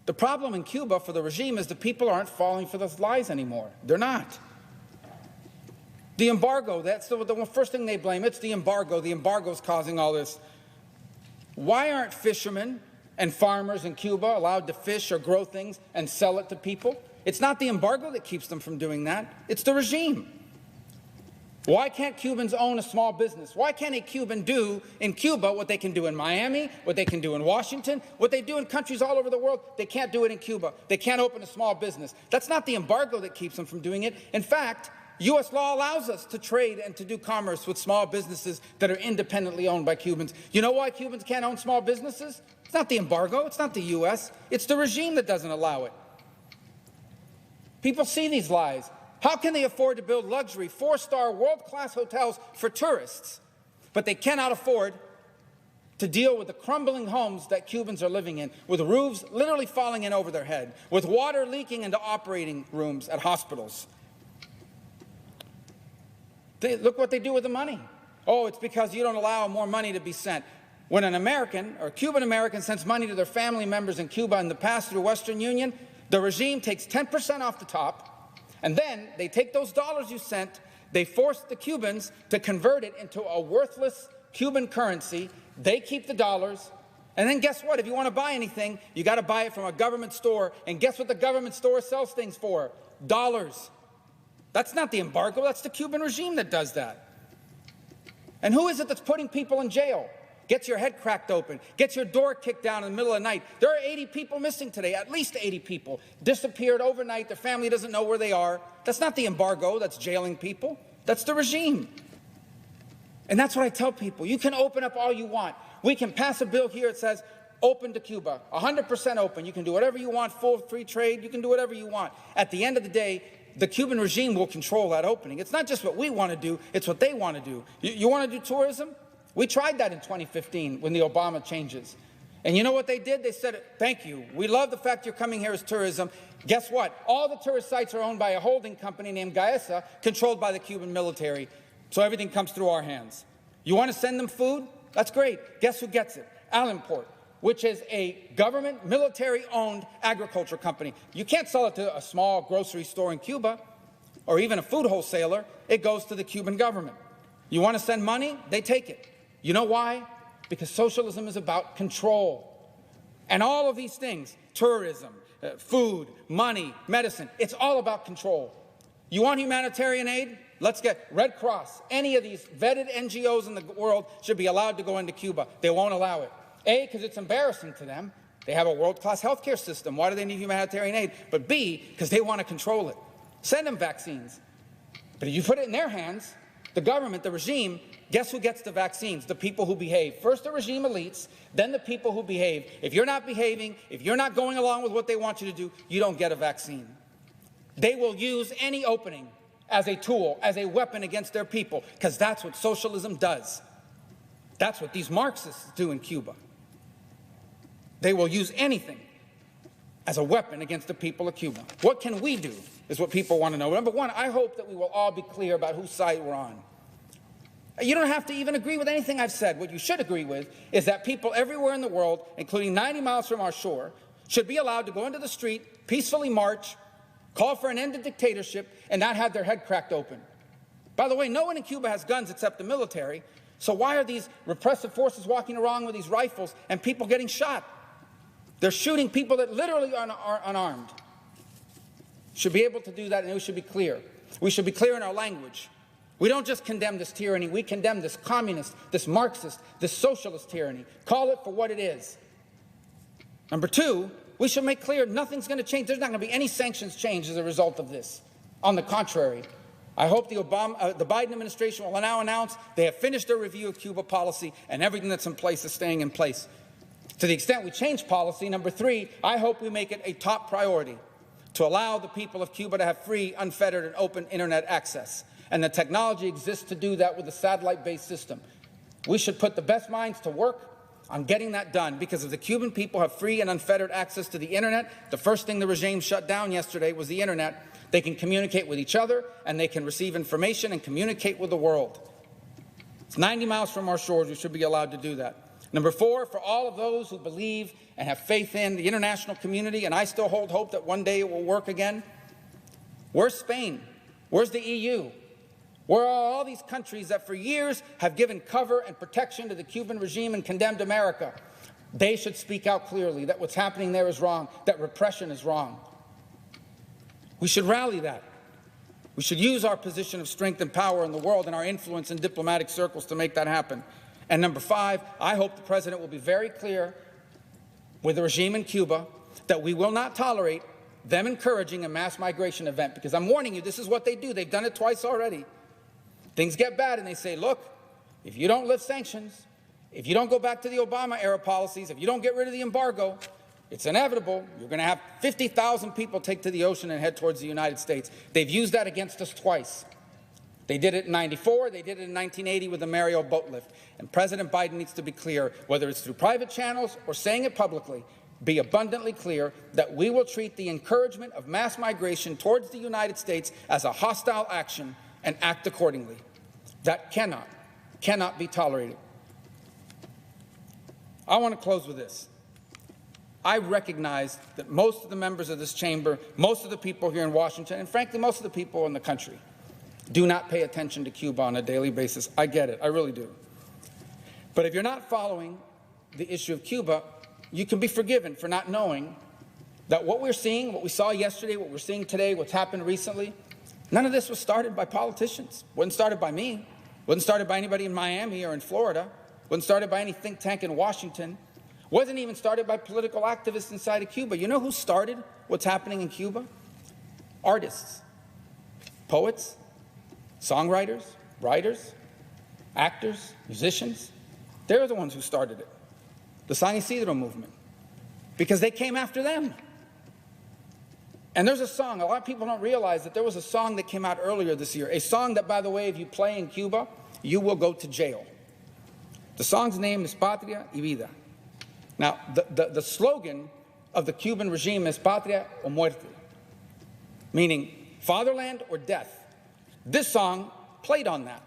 The problem in Cuba for the regime is the people aren't falling for those lies anymore. They're not. The embargo, that's the first thing they blame. It's the embargo. The embargo's causing all this. Why aren't fishermen and farmers in Cuba allowed to fish or grow things and sell it to people? It's not the embargo that keeps them from doing that. It's the regime. Why can't Cubans own a small business? Why can't a Cuban do in Cuba what they can do in Miami, what they can do in Washington, what they do in countries all over the world? They can't do it in Cuba. They can't open a small business. That's not the embargo that keeps them from doing it. In fact, U.S. law allows us to trade and to do commerce with small businesses that are independently owned by Cubans. You know why Cubans can't own small businesses? It's not the embargo. It's not the U.S. It's the regime that doesn't allow it. People see these lies. How can they afford to build luxury, four-star, world-class hotels for tourists, but they cannot afford to deal with the crumbling homes that Cubans are living in, with roofs literally falling in over their head, with water leaking into operating rooms at hospitals? Look what they do with the money. Oh, it's because you don't allow more money to be sent. When an American or Cuban American sends money to their family members in Cuba in the past through Western Union, the regime takes 10% off the top, and then they take those dollars you sent, they force the Cubans to convert it into a worthless Cuban currency. They keep the dollars, and then guess what? If you want to buy anything, you got to buy it from a government store, and guess what the government store sells things for? Dollars. That's not the embargo, that's the Cuban regime that does that. And who is it that's putting people in jail? Gets your head cracked open, gets your door kicked down in the middle of the night. There are 80 people missing today, at least 80 people. Disappeared overnight, their family doesn't know where they are. That's not the embargo that's jailing people, that's the regime. And that's what I tell people. You can open up all you want. We can pass a bill here that says, open to Cuba, 100% open. You can do whatever you want, full free trade, you can do whatever you want. At the end of the day, the Cuban regime will control that opening. It's not just what we want to do, it's what they want to do. You want to do tourism? We tried that in 2015 when the Obama changes. And you know what they did? They said, thank you. We love the fact you're coming here as tourism. Guess what? All the tourist sites are owned by a holding company named Gaesa, controlled by the Cuban military. So everything comes through our hands. You want to send them food? That's great. Guess who gets it? Alimport, which is a government, military-owned agriculture company. You can't sell it to a small grocery store in Cuba or even a food wholesaler. It goes to the Cuban government. You want to send money? They take it. You know why? Because socialism is about control. And all of these things, tourism, food, money, medicine, it's all about control. You want humanitarian aid? Let's get Red Cross. Any of these vetted NGOs in the world should be allowed to go into Cuba. They won't allow it. A, because it's embarrassing to them. They have a world-class healthcare system. Why do they need humanitarian aid? But B, because they want to control it. Send them vaccines. But if you put it in their hands, the government, the regime, guess who gets the vaccines? The people who behave. First the regime elites, then the people who behave. If you're not behaving, if you're not going along with what they want you to do, you don't get a vaccine. They will use any opening as a tool, as a weapon against their people, because that's what socialism does. That's what these Marxists do in Cuba. They will use anything as a weapon against the people of Cuba. What can we do is what people want to know. Number one, I hope that we will all be clear about whose side we're on. You don't have to even agree with anything I've said. What you should agree with is that people everywhere in the world, including 90 miles from our shore, should be allowed to go into the street, peacefully march, call for an end to dictatorship, and not have their head cracked open. By the way, no one in Cuba has guns except the military, so why are these repressive forces walking around with these rifles and people getting shot? They're shooting people that literally are unarmed. Should be able to do that, and we should be clear. We should be clear in our language. We don't just condemn this tyranny, we condemn this communist, this Marxist, this socialist tyranny. Call it for what it is. Number two, we should make clear nothing's going to change. There's not going to be any sanctions change as a result of this. On the contrary, I hope the Biden administration will now announce they have finished their review of Cuba policy and everything that's in place is staying in place. To the extent we change policy, number three, I hope we make it a top priority to allow the people of Cuba to have free, unfettered, and open internet access. And the technology exists to do that with a satellite-based system. We should put the best minds to work on getting that done, because if the Cuban people have free and unfettered access to the internet, the first thing the regime shut down yesterday was the internet. They can communicate with each other, and they can receive information and communicate with the world. It's 90 miles from our shores. We should be allowed to do that. Number four, for all of those who believe and have faith in the international community, and I still hold hope that one day it will work again, where's Spain? Where's the EU? Where are all these countries that for years have given cover and protection to the Cuban regime and condemned America? They should speak out clearly that what's happening there is wrong, that repression is wrong. We should rally that. We should use our position of strength and power in the world and our influence in diplomatic circles to make that happen. And number five, I hope the president will be very clear with the regime in Cuba that we will not tolerate them encouraging a mass migration event, because I'm warning you, this is what they do. They've done it twice already. Things get bad and they say, look, if you don't lift sanctions, if you don't go back to the Obama-era policies, if you don't get rid of the embargo, it's inevitable. You're going to have 50,000 people take to the ocean and head towards the United States. They've used that against us twice. They did it in '94, they did it in 1980 with the Mario boat lift. And President Biden needs to be clear, whether it's through private channels or saying it publicly, be abundantly clear that we will treat the encouragement of mass migration towards the United States as a hostile action and act accordingly. That cannot be tolerated. I want to close with this. I recognize that most of the members of this chamber, most of the people here in Washington, and frankly, most of the people in the country do not pay attention to Cuba on a daily basis. I get it. I really do. But if you're not following the issue of Cuba, you can be forgiven for not knowing that what we're seeing, what we saw yesterday, what we're seeing today, what's happened recently, none of this was started by politicians. Wasn't started by me. Wasn't started by anybody in Miami or in Florida. Wasn't started by any think tank in Washington. Wasn't even started by political activists inside of Cuba. You know who started what's happening in Cuba? Artists, poets, songwriters, writers, actors, musicians. They're the ones who started it. The San Isidro movement. Because they came after them. And there's a song, a lot of people don't realize that there was a song that came out earlier this year. A song that, by the way, if you play in Cuba, you will go to jail. The song's name is Patria y Vida. Now, the slogan of the Cuban regime is Patria o Muerte, meaning fatherland or death. This song played on that.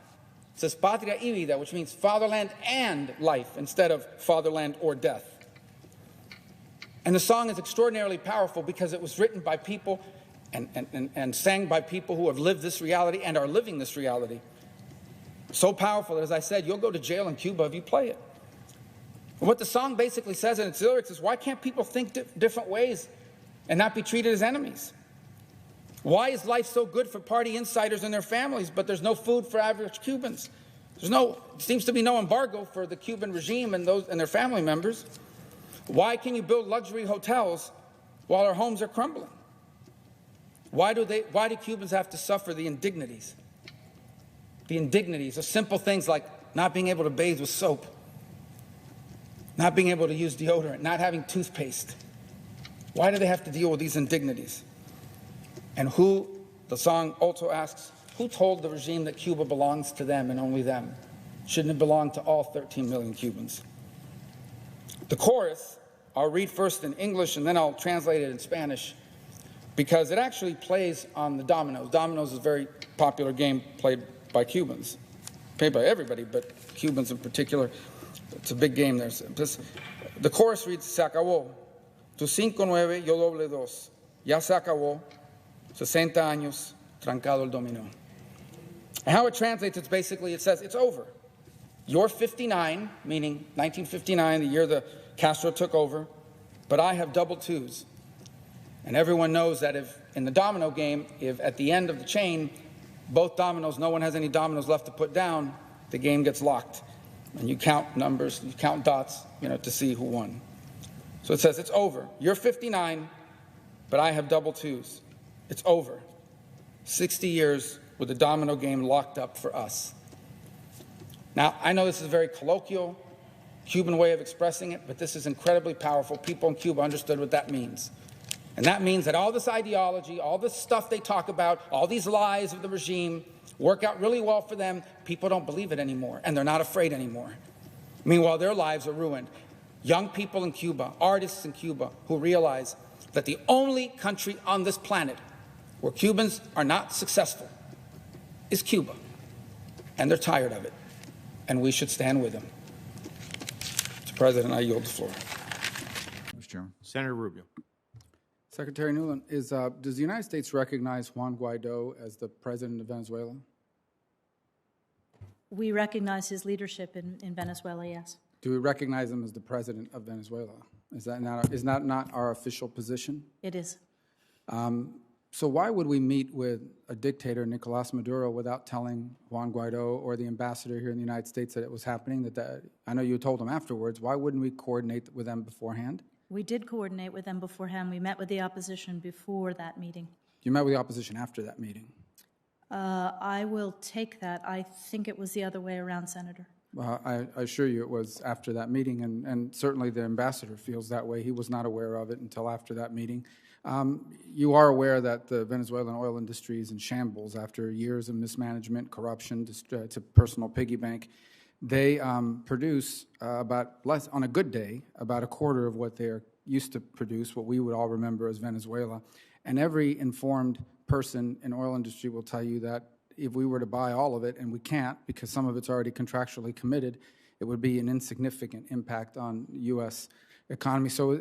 It says Patria y Vida, which means fatherland and life instead of fatherland or death. And the song is extraordinarily powerful because it was written by people and sang by people who have lived this reality and are living this reality. So powerful that, as I said, you'll go to jail in Cuba if you play it. And what the song basically says in its lyrics is, why can't people think different ways and not be treated as enemies? Why is life so good for party insiders and their families, but there's no food for average Cubans? Seems to be no embargo for the Cuban regime and their family members. Why can you build luxury hotels while our homes are crumbling? Why do Cubans have to suffer the indignities? The indignities of simple things like not being able to bathe with soap, not being able to use deodorant, not having toothpaste. Why do they have to deal with these indignities? And the song also asks, who told the regime that Cuba belongs to them and only them? Shouldn't it belong to all 13 million Cubans? The chorus, I'll read first in English and then I'll translate it in Spanish, because it actually plays on the dominoes. Dominoes is a very popular game played by Cubans, played by everybody, but Cubans in particular. It's a big game there. The chorus reads, se acabó, tu 5-9, yo doble 2. Ya se acabó, 60 años, trancado el dominó. And how it translates, it says, it's over. You're 59, meaning 1959, the year the Castro took over, but I have double 2s. And everyone knows that if in the domino game, if at the end of the chain, both dominoes, no one has any dominoes left to put down, the game gets locked. And you count numbers, you count dots, to see who won. So it says, it's over. You're 59, but I have double 2s. It's over. 60 years with the domino game locked up for us. Now, I know this is a very colloquial, Cuban way of expressing it, but this is incredibly powerful. People in Cuba understood what that means. And that means that all this ideology, all this stuff they talk about, all these lies of the regime work out really well for them. People don't believe it anymore, and they're not afraid anymore. Meanwhile, their lives are ruined. Young people in Cuba, artists in Cuba, who realize that the only country on this planet where Cubans are not successful is Cuba. And they're tired of it. And we should stand with them. Mr. President, I yield the floor. Mr. Chairman. Senator Rubio. Secretary Nuland, does the United States recognize Juan Guaido as the president of Venezuela? We recognize his leadership in Venezuela, yes. Do we recognize him as the president of Venezuela? Is that not our official position? It is. So why would we meet with a dictator, Nicolas Maduro, without telling Juan Guaido or the ambassador here in the United States that it was happening? I know you told them afterwards. Why wouldn't we coordinate with them beforehand? We did coordinate with them beforehand. We met with the opposition before that meeting. You met with the opposition after that meeting? I will take that. I think it was the other way around, Senator. Well, I assure you it was after that meeting, and certainly the ambassador feels that way. He was not aware of it until after that meeting. You are aware that the Venezuelan oil industry is in shambles after years of mismanagement, corruption, it's a personal piggy bank. They produce on a good day, about a quarter of what they're used to produce, what we would all remember as Venezuela. And every informed person in oil industry will tell you that if we were to buy all of it, and we can't because some of it's already contractually committed, it would be an insignificant impact on U.S. economy. So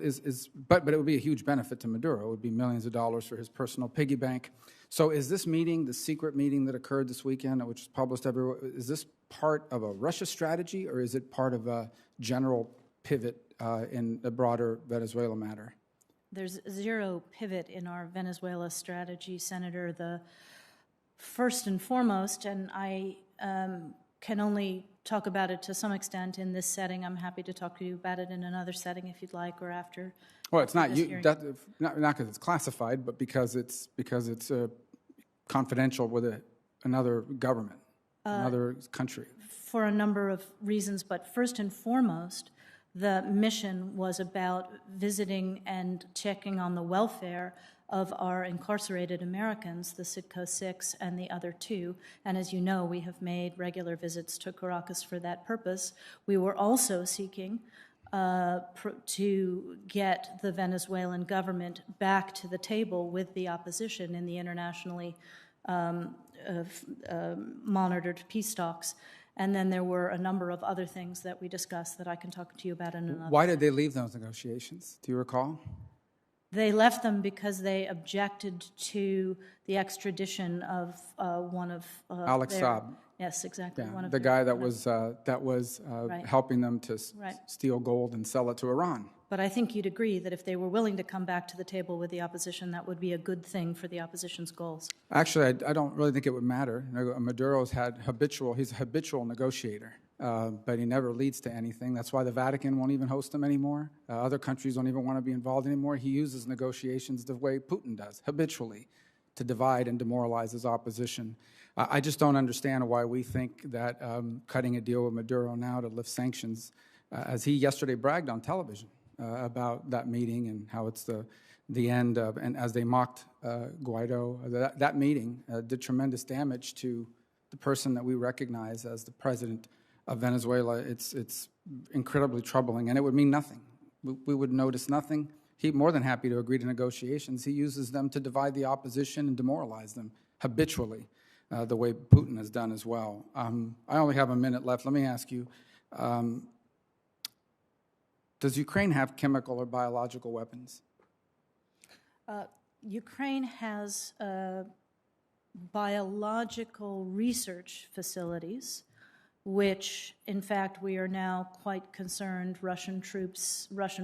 but it would be a huge benefit to Maduro. It would be millions of dollars for his personal piggy bank. So is this meeting, the secret meeting that occurred this weekend, which is published everywhere, is this part of a Russia strategy, or is it part of a general pivot in the broader Venezuela matter? There's zero pivot in our Venezuela strategy, Senator. The first and foremost, and I can only talk about it to some extent in this setting. I'm happy to talk to you about it in another setting if you'd like, or after. Well, it's not you, not because it's classified, but because it's confidential with another government, another country. For a number of reasons, but first and foremost, the mission was about visiting and checking on the welfare of our incarcerated Americans, the Citco 6 and the other 2. And as you know, we have made regular visits to Caracas for that purpose. We were also seeking to get the Venezuelan government back to the table with the opposition in the internationally monitored peace talks. And then there were a number of other things that we discussed that I can talk to you about in another. Why did they leave those negotiations? Do you recall? They left them because they objected to the extradition of one of Alex Saab. Yes, exactly. Yeah, one of the guy that was right. helping them to Right. steal gold and sell it to Iran. But I think you'd agree that if they were willing to come back to the table with the opposition, that would be a good thing for the opposition's goals. Actually, I don't really think it would matter. Maduro's he's a habitual negotiator. but he never leads to anything. That's why the Vatican won't even host him anymore. Other countries don't even want to be involved anymore. He uses negotiations the way Putin does, habitually, to divide and demoralize his opposition. I just don't understand why we think that cutting a deal with Maduro now to lift sanctions, as he yesterday bragged on television about that meeting and how it's the end of, and as they mocked Guaido, that meeting did tremendous damage to the person that we recognize as the president of Venezuela. It's incredibly troubling, and it would mean nothing. We would notice nothing. He's more than happy to agree to negotiations. He uses them to divide the opposition and demoralize them habitually, the way Putin has done as well. I only have a minute left. Let me ask you, does Ukraine have chemical or biological weapons? Ukraine has biological research facilities, which, in fact, we are now quite concerned Russian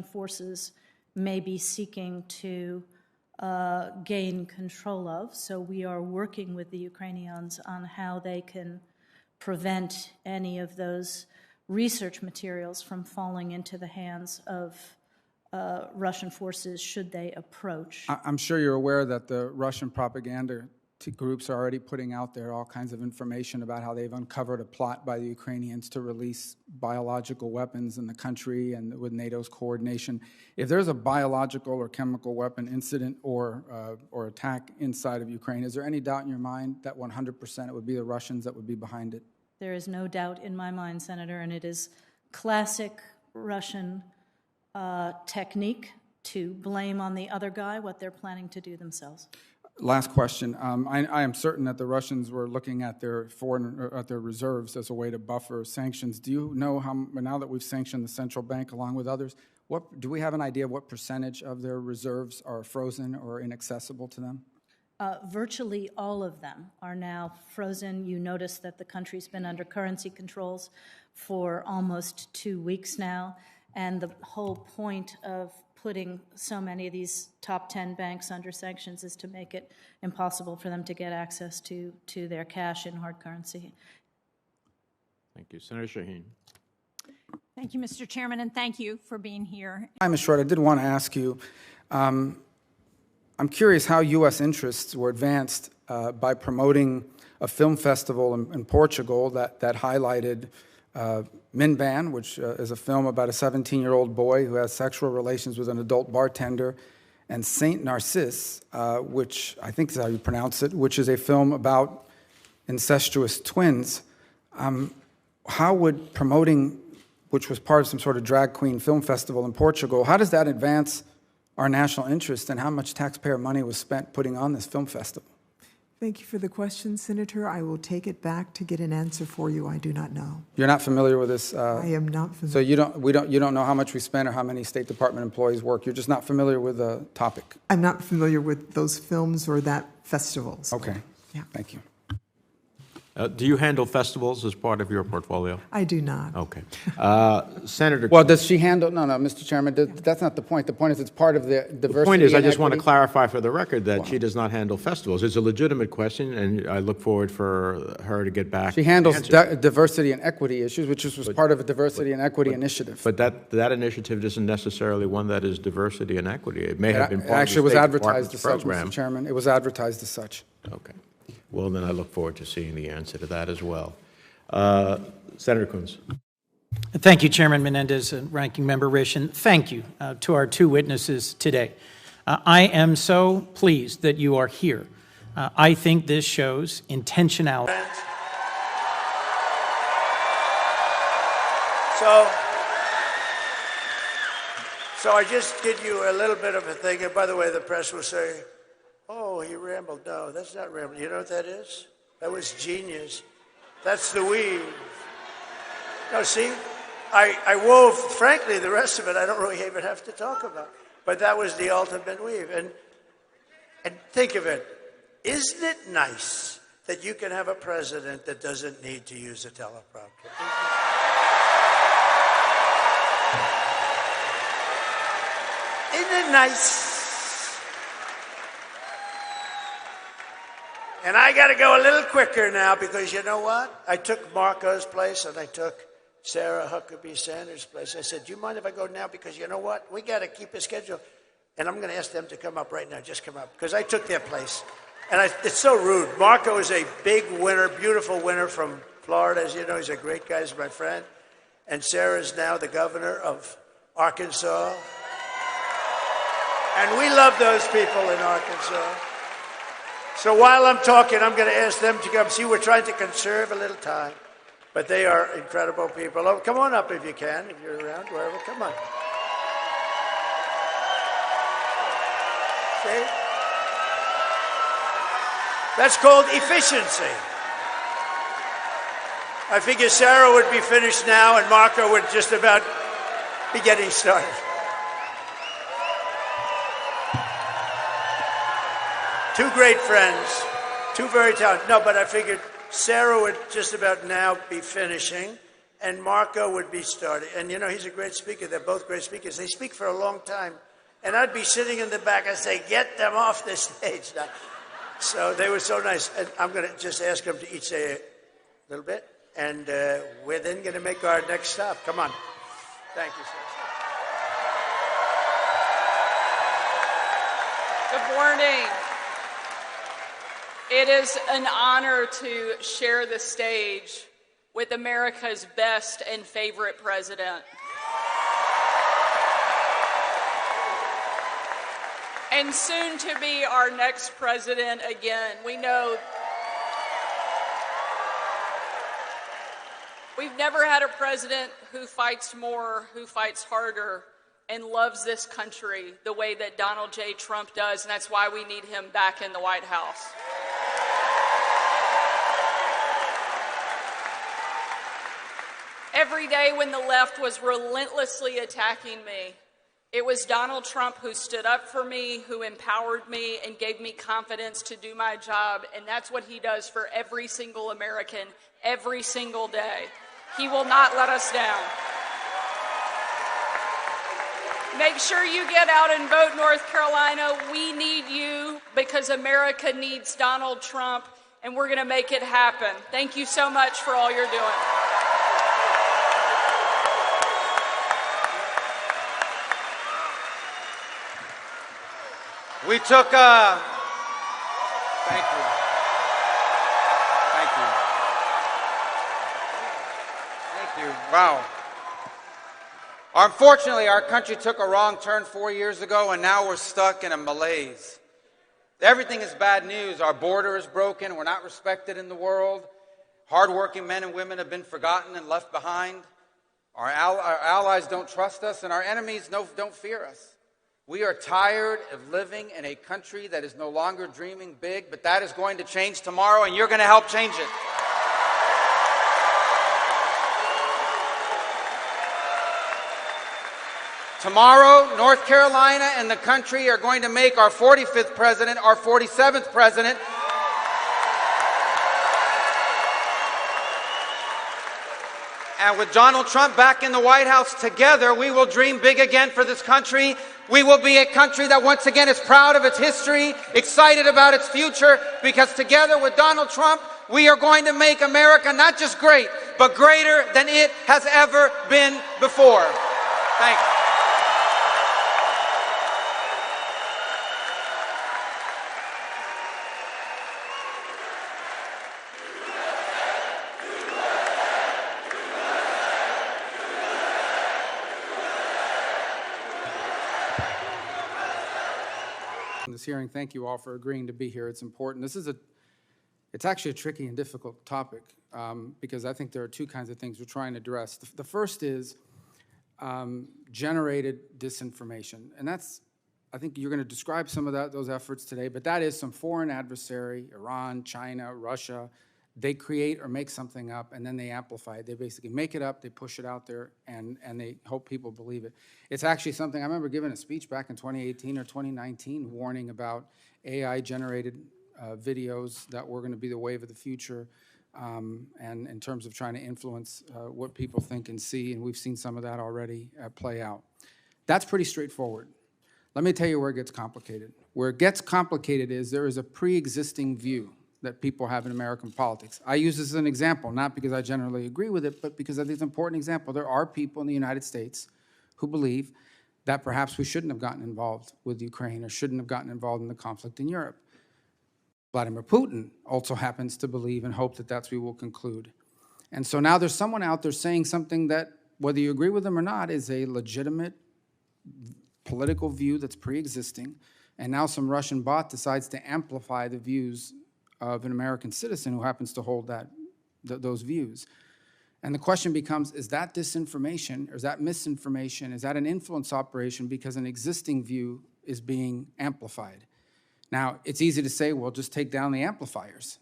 forces may be seeking to gain control of. So we are working with the Ukrainians on how they can prevent any of those research materials from falling into the hands of Russian forces should they approach. I'm sure you're aware that the Russian propaganda groups are already putting out there all kinds of information about how they've uncovered a plot by the Ukrainians to release biological weapons in the country and with NATO's coordination. If there's a biological or chemical weapon incident or attack inside of Ukraine, is there any doubt in your mind that 100% it would be the Russians that would be behind it? There is no doubt in my mind, Senator, and it is classic Russian technique to blame on the other guy what they're planning to do themselves. Last question. I am certain that the Russians were looking at their reserves as a way to buffer sanctions. Do you know how, now that we've sanctioned the central bank along with others, do we have an idea of what percentage of their reserves are frozen or inaccessible to them? Virtually all of them are now frozen. You notice that the country's been under currency controls for almost 2 weeks now, and the whole point of putting so many of these top 10 banks under sanctions is to make it impossible for them to get access to their cash in hard currency. Thank you. Senator Shaheen. Thank you, Mr. Chairman, and thank you for being here. Time is short. I did want to ask you, I'm curious how U.S. interests were advanced by promoting a film festival in Portugal that highlighted Minban, which is a film about a 17-year-old boy who has sexual relations with an adult bartender, and Saint Narcisse, which I think is how you pronounce it, which is a film about incestuous twins. How would promoting, which was part of some sort of drag queen film festival in Portugal, how does that advance our national interest, and how much taxpayer money was spent putting on this film festival? Thank you for the question, Senator. I will take it back to get an answer for you. I do not know. You're not familiar with this? I am not familiar. So you don't know how much we spend or how many State Department employees work. You're just not familiar with the topic. I'm not familiar with those films or that festival. So, okay. Yeah. Thank you. Do you handle festivals as part of your portfolio? I do not. Okay. Senator. Well, does she handle? No, Mr. Chairman, that's not the point. The point is it's part of the diversity. The point is, I just equity. want to clarify for the record that she does not handle festivals. It's a legitimate question, and I look forward for her to get back. She handles diversity and equity issues, which was part of a diversity and equity initiative. But that initiative isn't necessarily one that is diversity and equity. It may have been part actually of the was State advertised as such, program. Mr. Chairman. It was advertised as such. Okay. Well, then I look forward to seeing the answer to that as well. Senator Coons. Thank you, Chairman Menendez and Ranking Member Risch, and thank you to our two witnesses today. I am so pleased that you are here. I think this shows intentionality. So I just did you a little bit of a thing, and by the way, the press will say, oh, he rambled. No, that's not rambling. You know what that is? That was genius. That's the weave. No, see, I wove, frankly, the rest of it I don't really even have to talk about. But that was the ultimate weave. And think of it. Isn't it nice that you can have a president that doesn't need to use a teleprompter? Isn't it nice? And I got to go a little quicker now because you know what? I took Marco's place and I took Sarah Huckabee Sanders' place. I said, do you mind if I go now? Because you know what? We got to keep a schedule. And I'm going to ask them to come up right now. Just come up. Because I took their place. And it's so rude. Marco is a big winner, beautiful winner from Florida. As you know, he's a great guy. He's my friend. And Sarah is now the governor of Arkansas. And we love those people in Arkansas. So while I'm talking, I'm going to ask them to come. See, we're trying to conserve a little time. But they are incredible people. Oh, come on up if you can, if you're around, wherever. Come on. See? That's called efficiency. I figure Sarah would be finished now and Marco would just about be getting started. Two great friends, two very talented. No, but I figured Sarah would just about now be finishing and Marco would be starting. And you know, he's a great speaker. They're both great speakers. They speak for a long time. And I'd be sitting in the back and say, get them off the stage now. So they were so nice. And I'm going to just ask them to each say a little bit. And we're then going to make our next stop. Come on. Thank you, sir. Good morning. It is an honor to share the stage with America's best and favorite president. And soon to be our next president again. We know we've never had a president who fights more, who fights harder, and loves this country the way that Donald J. Trump does, and that's why we need him back in the White House. Every day when the left was relentlessly attacking me, it was Donald Trump who stood up for me, who empowered me, and gave me confidence to do my job, and that's what he does for every single American, every single day. He will not let us down. Make sure you get out and vote, North Carolina. We need you because America needs Donald Trump, and we're going to make it happen. Thank you so much for all you're doing. We took thank you. Thank you. Thank you. Wow. Unfortunately, our country took a wrong turn 4 years ago, and now we're stuck in a malaise. Everything is bad news. Our border is broken. We're not respected in the world. Hardworking men and women have been forgotten and left behind. Our allies don't trust us, and our enemies don't fear us. We are tired of living in a country that is no longer dreaming big, but that is going to change tomorrow, and you're going to help change it. Tomorrow, North Carolina and the country are going to make our 45th president our 47th president. And with Donald Trump back in the White House, together we will dream big again for this country. We will be a country that once again is proud of its history, excited about its future, because together with Donald Trump, we are going to make America not just great, but greater than it has ever been before. Thank you. This hearing, thank you all for agreeing to be here. It's important. It's actually a tricky and difficult topic because I think there are two kinds of things we're trying to address. The first is generated disinformation, and I think you're going to describe some of those efforts today, but that is some foreign adversary, Iran, China, Russia. They create or make something up, and then they amplify it. They basically make it up, they push it out there, and they hope people believe it. It's actually something, I remember giving a speech back in 2018 or 2019 warning about AI-generated videos that were going to be the wave of the future, and in terms of trying to influence what people think and see, and we've seen some of that already play out. That's pretty straightforward. Let me tell you where it gets complicated. Where it gets complicated is there is a pre-existing view that people have in American politics. I use this as an example, not because I generally agree with it, but because I think it's an important example. There are people in the United States who believe that perhaps we shouldn't have gotten involved with Ukraine or shouldn't have gotten involved in the conflict in Europe. Vladimir Putin also happens to believe and hope that that's what we will conclude. And so now there's someone out there saying something that, whether you agree with them or not, is a legitimate political view that's pre-existing. And now some Russian bot decides to amplify the views of an American citizen who happens to hold those views. And the question becomes, is that disinformation, or is that misinformation? Is that an influence operation because an existing view is being amplified? Now, it's easy to say, well, just take down the amplifiers.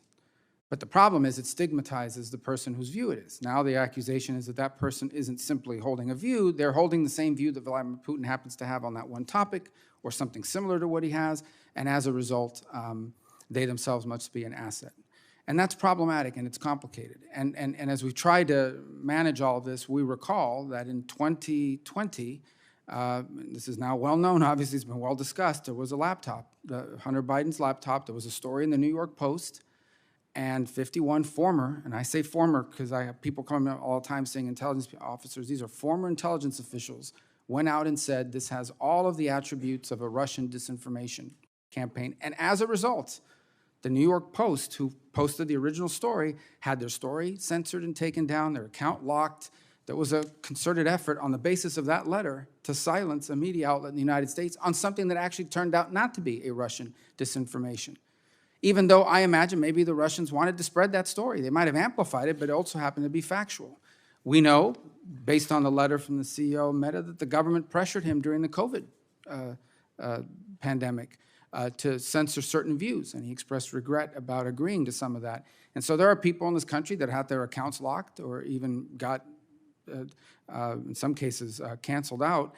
But the problem is it stigmatizes the person whose view it is. Now the accusation is that that person isn't simply holding a view, they're holding the same view that Vladimir Putin happens to have on that one topic, or something similar to what he has, and as a result, they themselves must be an asset. And that's problematic, and it's complicated. And as we try to manage all of this, we recall that in 2020, this is now well known, obviously it's been well discussed, there was a laptop, Hunter Biden's laptop, there was a story in the New York Post, and 51 former, and I say former because I have people coming all the time saying intelligence officers, these are former intelligence officials, went out and said this has all of the attributes of a Russian disinformation campaign. And as a result, the New York Post, who posted the original story, had their story censored and taken down, their account locked. There was a concerted effort on the basis of that letter to silence a media outlet in the United States on something that actually turned out not to be a Russian disinformation. Even though I imagine maybe the Russians wanted to spread that story. They might have amplified it, but it also happened to be factual. We know, based on the letter from the CEO of Meta, that the government pressured him during the COVID pandemic to censor certain views, and he expressed regret about agreeing to some of that. And so there are people in this country that had their accounts locked or even got, in some cases, canceled out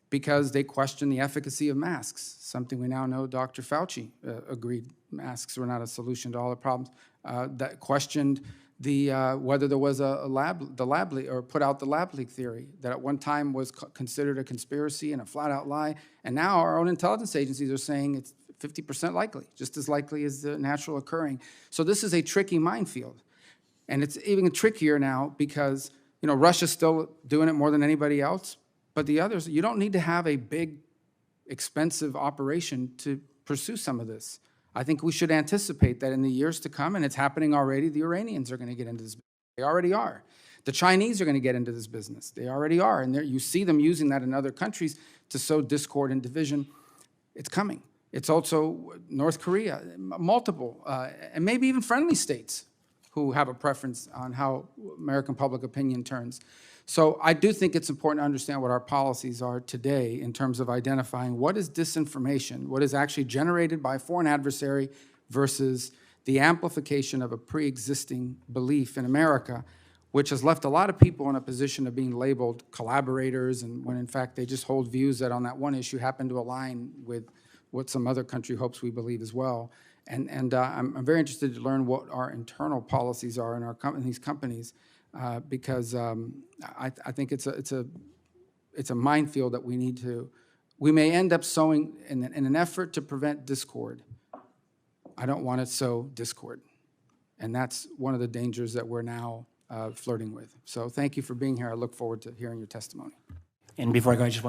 because they questioned the efficacy of masks, something we now know Dr. Fauci agreed masks were not a solution to all the problems, that questioned the whether there was a lab leak, or put out the lab leak theory that at one time was considered a conspiracy and a flat-out lie, and now our own intelligence agencies are saying it's 50% likely, just as likely as the natural occurring. So this is a tricky minefield, and it's even trickier now because Russia's still doing it more than anybody else, but the others, you don't need to have a big, expensive operation to pursue some of this. I think we should anticipate that in the years to come, and it's happening already, the Iranians are going to get into this. They already are. The Chinese are going to get into this business. They already are. And you see them using that in other countries to sow discord and division. It's coming. It's also North Korea, multiple, and maybe even friendly states who have a preference on how American public opinion turns. So I do think it's important to understand what our policies are today in terms of identifying what is disinformation, what is actually generated by a foreign adversary versus the amplification of a pre-existing belief in America, which has left a lot of people in a position of being labeled collaborators, and when in fact they just hold views that on that one issue happen to align with what some other country hopes we believe as well. And I'm very interested to learn what our internal policies are in these companies, because I think it's a minefield that we may end up sowing in an effort to prevent discord. I don't want to sow discord, and that's one of the dangers that we're now flirting with. So thank you for being here. I look forward to hearing your testimony. And before I go, I just want